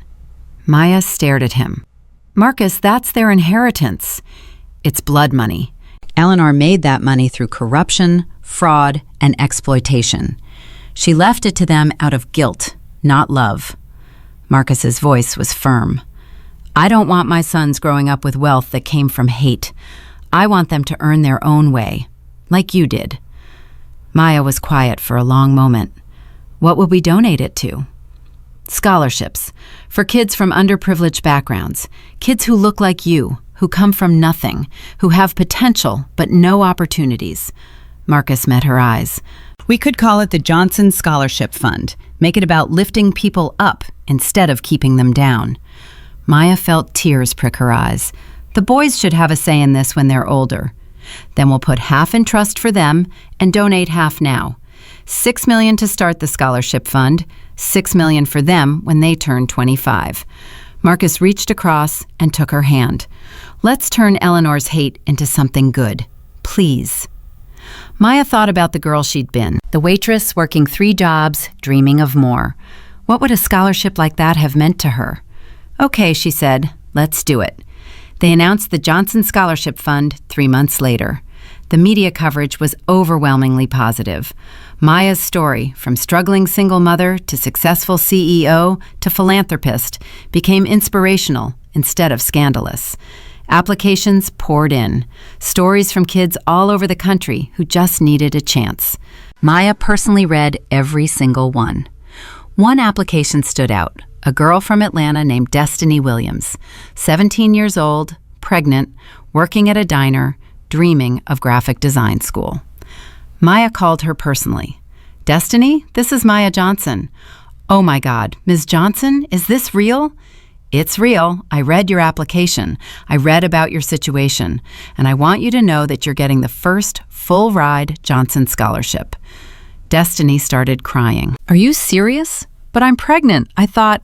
Maya stared at him. Marcus, that's their inheritance. It's blood money. Eleanor made that money through corruption, fraud, and exploitation. She left it to them out of guilt, not love. Marcus's voice was firm. I don't want my sons growing up with wealth that came from hate. I want them to earn their own way, like you did. Maya was quiet for a long moment. What would we donate it to? Scholarships, for kids from underprivileged backgrounds, kids who look like you, who come from nothing, who have potential but no opportunities. Marcus met her eyes. We could call it the Johnson Scholarship Fund, make it about lifting people up instead of keeping them down. Maya felt tears prick her eyes. The boys should have a say in this when they're older. Then we'll put half in trust for them and donate half now. $6 million to start the scholarship fund, $6 million for them when they turn 25. Marcus reached across and took her hand. Let's turn Eleanor's hate into something good. Please. Maya thought about the girl she'd been, the waitress working 3 jobs, dreaming of more. What would a scholarship like that have meant to her? Okay, she said, let's do it. They announced the Johnson Scholarship Fund 3 months later. The media coverage was overwhelmingly positive. Maya's story, from struggling single mother to successful CEO to philanthropist, became inspirational instead of scandalous. Applications poured in, stories from kids all over the country who just needed a chance. Maya personally read every single one. One application stood out, a girl from Atlanta named Destiny Williams, 17 years old, pregnant, working at a diner, dreaming of graphic design school. Maya called her personally. Destiny, this is Maya Johnson. Oh my God, Ms. Johnson, is this real? It's real. I read your application. I read about your situation. And I want you to know that you're getting the first full-ride Johnson Scholarship. Destiny started crying. Are you serious? But I'm pregnant. I thought,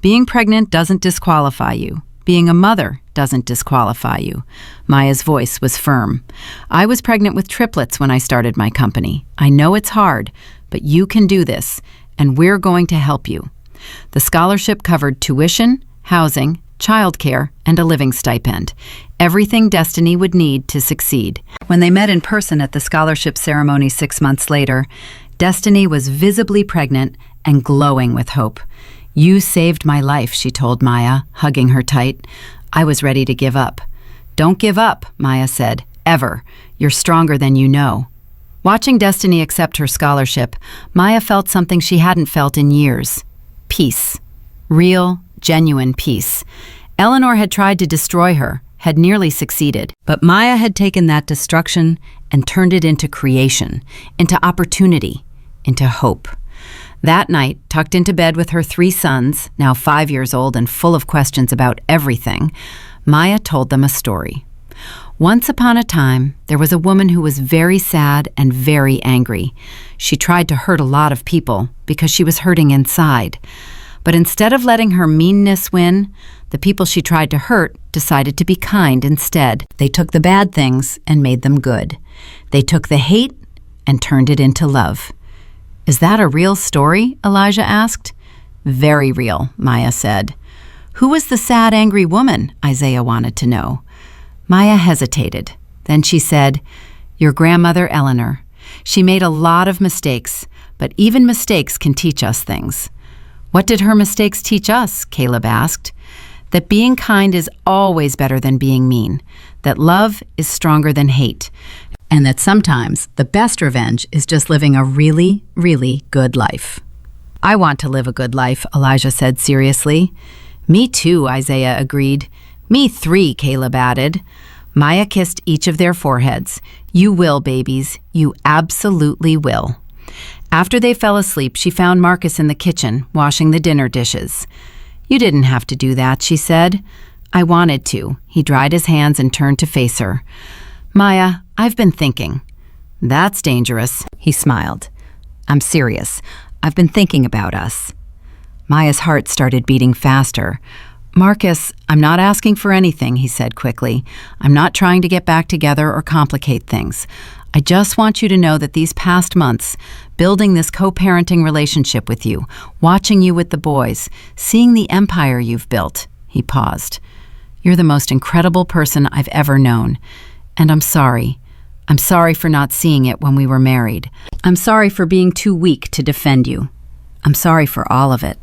being pregnant doesn't disqualify you. Being a mother doesn't disqualify you. Maya's voice was firm. I was pregnant with triplets when I started my company. I know it's hard, but you can do this, and we're going to help you. The scholarship covered tuition, housing, childcare, and a living stipend. Everything Destiny would need to succeed. When they met in person at the scholarship ceremony 6 months later, Destiny was visibly pregnant and glowing with hope. You saved my life, she told Maya, hugging her tight. I was ready to give up. Don't give up, Maya said, ever. You're stronger than you know. Watching Destiny accept her scholarship, Maya felt something she hadn't felt in years. Peace. Real, genuine peace. Eleanor had tried to destroy her, had nearly succeeded, but Maya had taken that destruction and turned it into creation, into opportunity, into hope. That night, tucked into bed with her 3 sons, now 5 years old and full of questions about everything, Maya told them a story. Once upon a time, there was a woman who was very sad and very angry. She tried to hurt a lot of people because she was hurting inside. But instead of letting her meanness win, the people she tried to hurt decided to be kind instead. They took the bad things and made them good. They took the hate and turned it into love. Is that a real story? Elijah asked. Very real, Maya said. Who was the sad, angry woman? Isaiah wanted to know. Maya hesitated. Then she said, your grandmother, Eleanor. She made a lot of mistakes, but even mistakes can teach us things. What did her mistakes teach us? Caleb asked. That being kind is always better than being mean, that love is stronger than hate, and that sometimes the best revenge is just living a really, really good life. I want to live a good life, Elijah said seriously. Me too, Isaiah agreed. Me 3, Caleb added. Maya kissed each of their foreheads. You will, babies. You absolutely will. After they fell asleep, she found Marcus in the kitchen, washing the dinner dishes. You didn't have to do that, she said. I wanted to. He dried his hands and turned to face her. Maya, I've been thinking. That's dangerous, he smiled. I'm serious. I've been thinking about us. Maya's heart started beating faster. Marcus, I'm not asking for anything, he said quickly. I'm not trying to get back together or complicate things. I just want you to know that these past months, building this co-parenting relationship with you, watching you with the boys, seeing the empire you've built, he paused. You're the most incredible person I've ever known. And I'm sorry. I'm sorry for not seeing it when we were married. I'm sorry for being too weak to defend you. I'm sorry for all of it.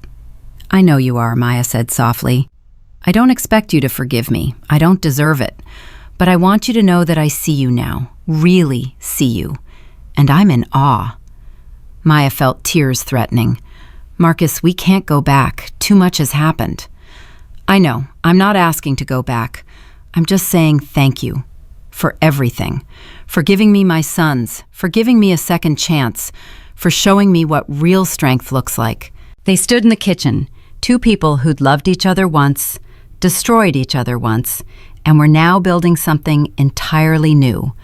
I know you are, Maya said softly. I don't expect you to forgive me. I don't deserve it. But I want you to know that I see you now, really see you. And I'm in awe. Maya felt tears threatening. Marcus, we can't go back. Too much has happened. I know. I'm not asking to go back. I'm just saying thank you. For everything. For giving me my sons. For giving me a second chance. For showing me what real strength looks like. They stood in the kitchen, 2 people who'd loved each other once, destroyed each other once, and were now building something entirely new.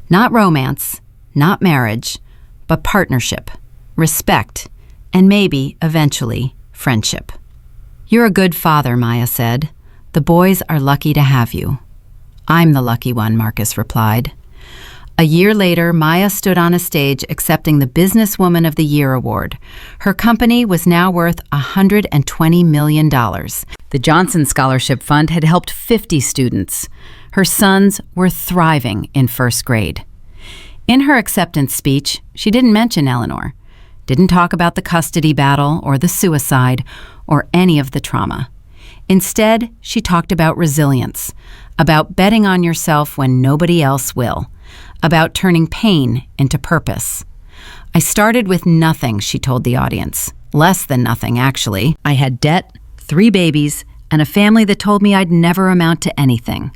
Not romance, not marriage, but partnership, respect, and maybe, eventually, friendship. "You're a good father," Maya said. "The boys are lucky to have you." "I'm the lucky one," Marcus replied. A year later, Maya stood on a stage accepting the Businesswoman of the Year award. Her company was now worth $120 million. The Johnson Scholarship Fund had helped 50 students. Her sons were thriving in first grade. In her acceptance speech, she didn't mention Eleanor, didn't talk about the custody battle or the suicide or any of the trauma. Instead, she talked about resilience, about betting on yourself when nobody else will, about turning pain into purpose. "I started with nothing," she told the audience. "Less than nothing, actually. I had debt, 3 babies, and a family that told me I'd never amount to anything.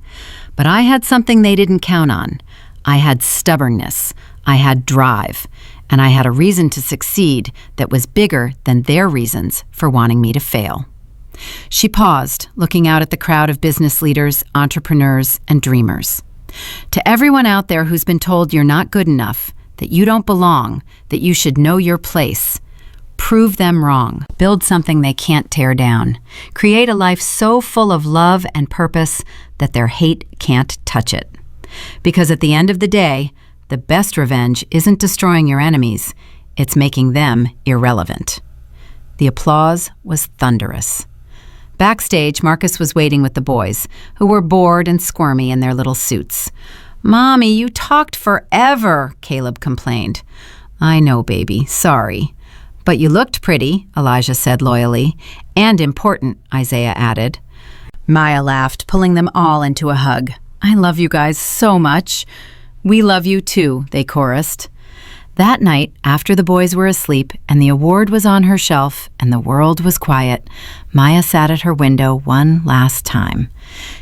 But I had something they didn't count on. I had stubbornness, I had drive, and I had a reason to succeed that was bigger than their reasons for wanting me to fail." She paused, looking out at the crowd of business leaders, entrepreneurs, and dreamers. "To everyone out there who's been told you're not good enough, that you don't belong, that you should know your place, prove them wrong. Build something they can't tear down. Create a life so full of love and purpose that their hate can't touch it. Because at the end of the day, the best revenge isn't destroying your enemies, it's making them irrelevant." The applause was thunderous. Backstage, Marcus was waiting with the boys, who were bored and squirmy in their little suits. "Mommy, you talked forever," Caleb complained. "I know, baby. Sorry. But you looked pretty," Elijah said loyally. "And important," Isaiah added. Maya laughed, pulling them all into a hug. "I love you guys so much." "We love you too," they chorused. That night, after the boys were asleep and the award was on her shelf and the world was quiet, Maya sat at her window one last time.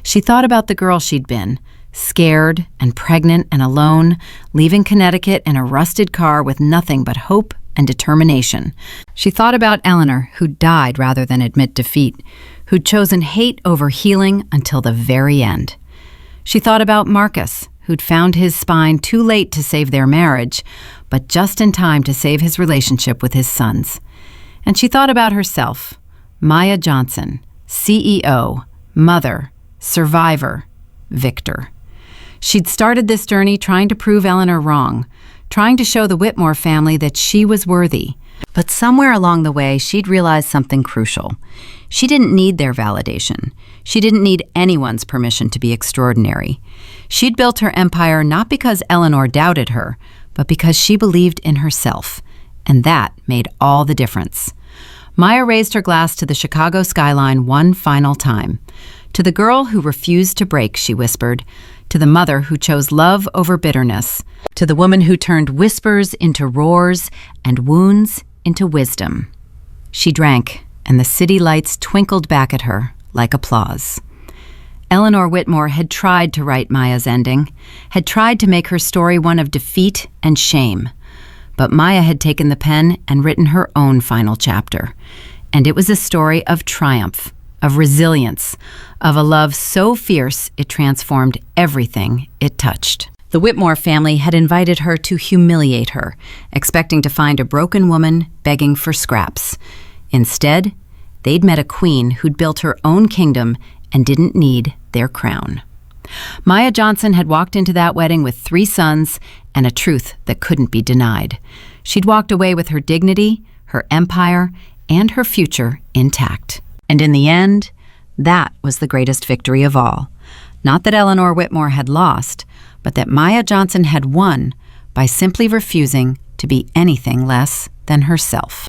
She thought about the girl she'd been, scared and pregnant and alone, leaving Connecticut in a rusted car with nothing but hope and determination. She thought about Eleanor, who'd died rather than admit defeat, who'd chosen hate over healing until the very end. She thought about Marcus, who'd found his spine too late to save their marriage, but just in time to save his relationship with his sons. And she thought about herself, Maya Johnson, CEO, mother, survivor, victor. She'd started this journey trying to prove Eleanor wrong, trying to show the Whitmore family that she was worthy. But somewhere along the way, she'd realized something crucial. She didn't need their validation. She didn't need anyone's permission to be extraordinary. She'd built her empire not because Eleanor doubted her, but because she believed in herself. And that made all the difference. Maya raised her glass to the Chicago skyline one final time. "To the girl who refused to break," she whispered. "To the mother who chose love over bitterness. To the woman who turned whispers into roars and wounds into wisdom." She drank, and the city lights twinkled back at her like applause. Eleanor Whitmore had tried to write Maya's ending, had tried to make her story one of defeat and shame. But Maya had taken the pen and written her own final chapter. And it was a story of triumph, of resilience, of a love so fierce it transformed everything it touched. The Whitmore family had invited her to humiliate her, expecting to find a broken woman begging for scraps. Instead, they'd met a queen who'd built her own kingdom and didn't need their crown. Maya Johnson had walked into that wedding with 3 sons and a truth that couldn't be denied. She'd walked away with her dignity, her empire, and her future intact. And in the end, that was the greatest victory of all. Not that Eleanor Whitmore had lost, but that Maya Johnson had won by simply refusing to be anything less than herself.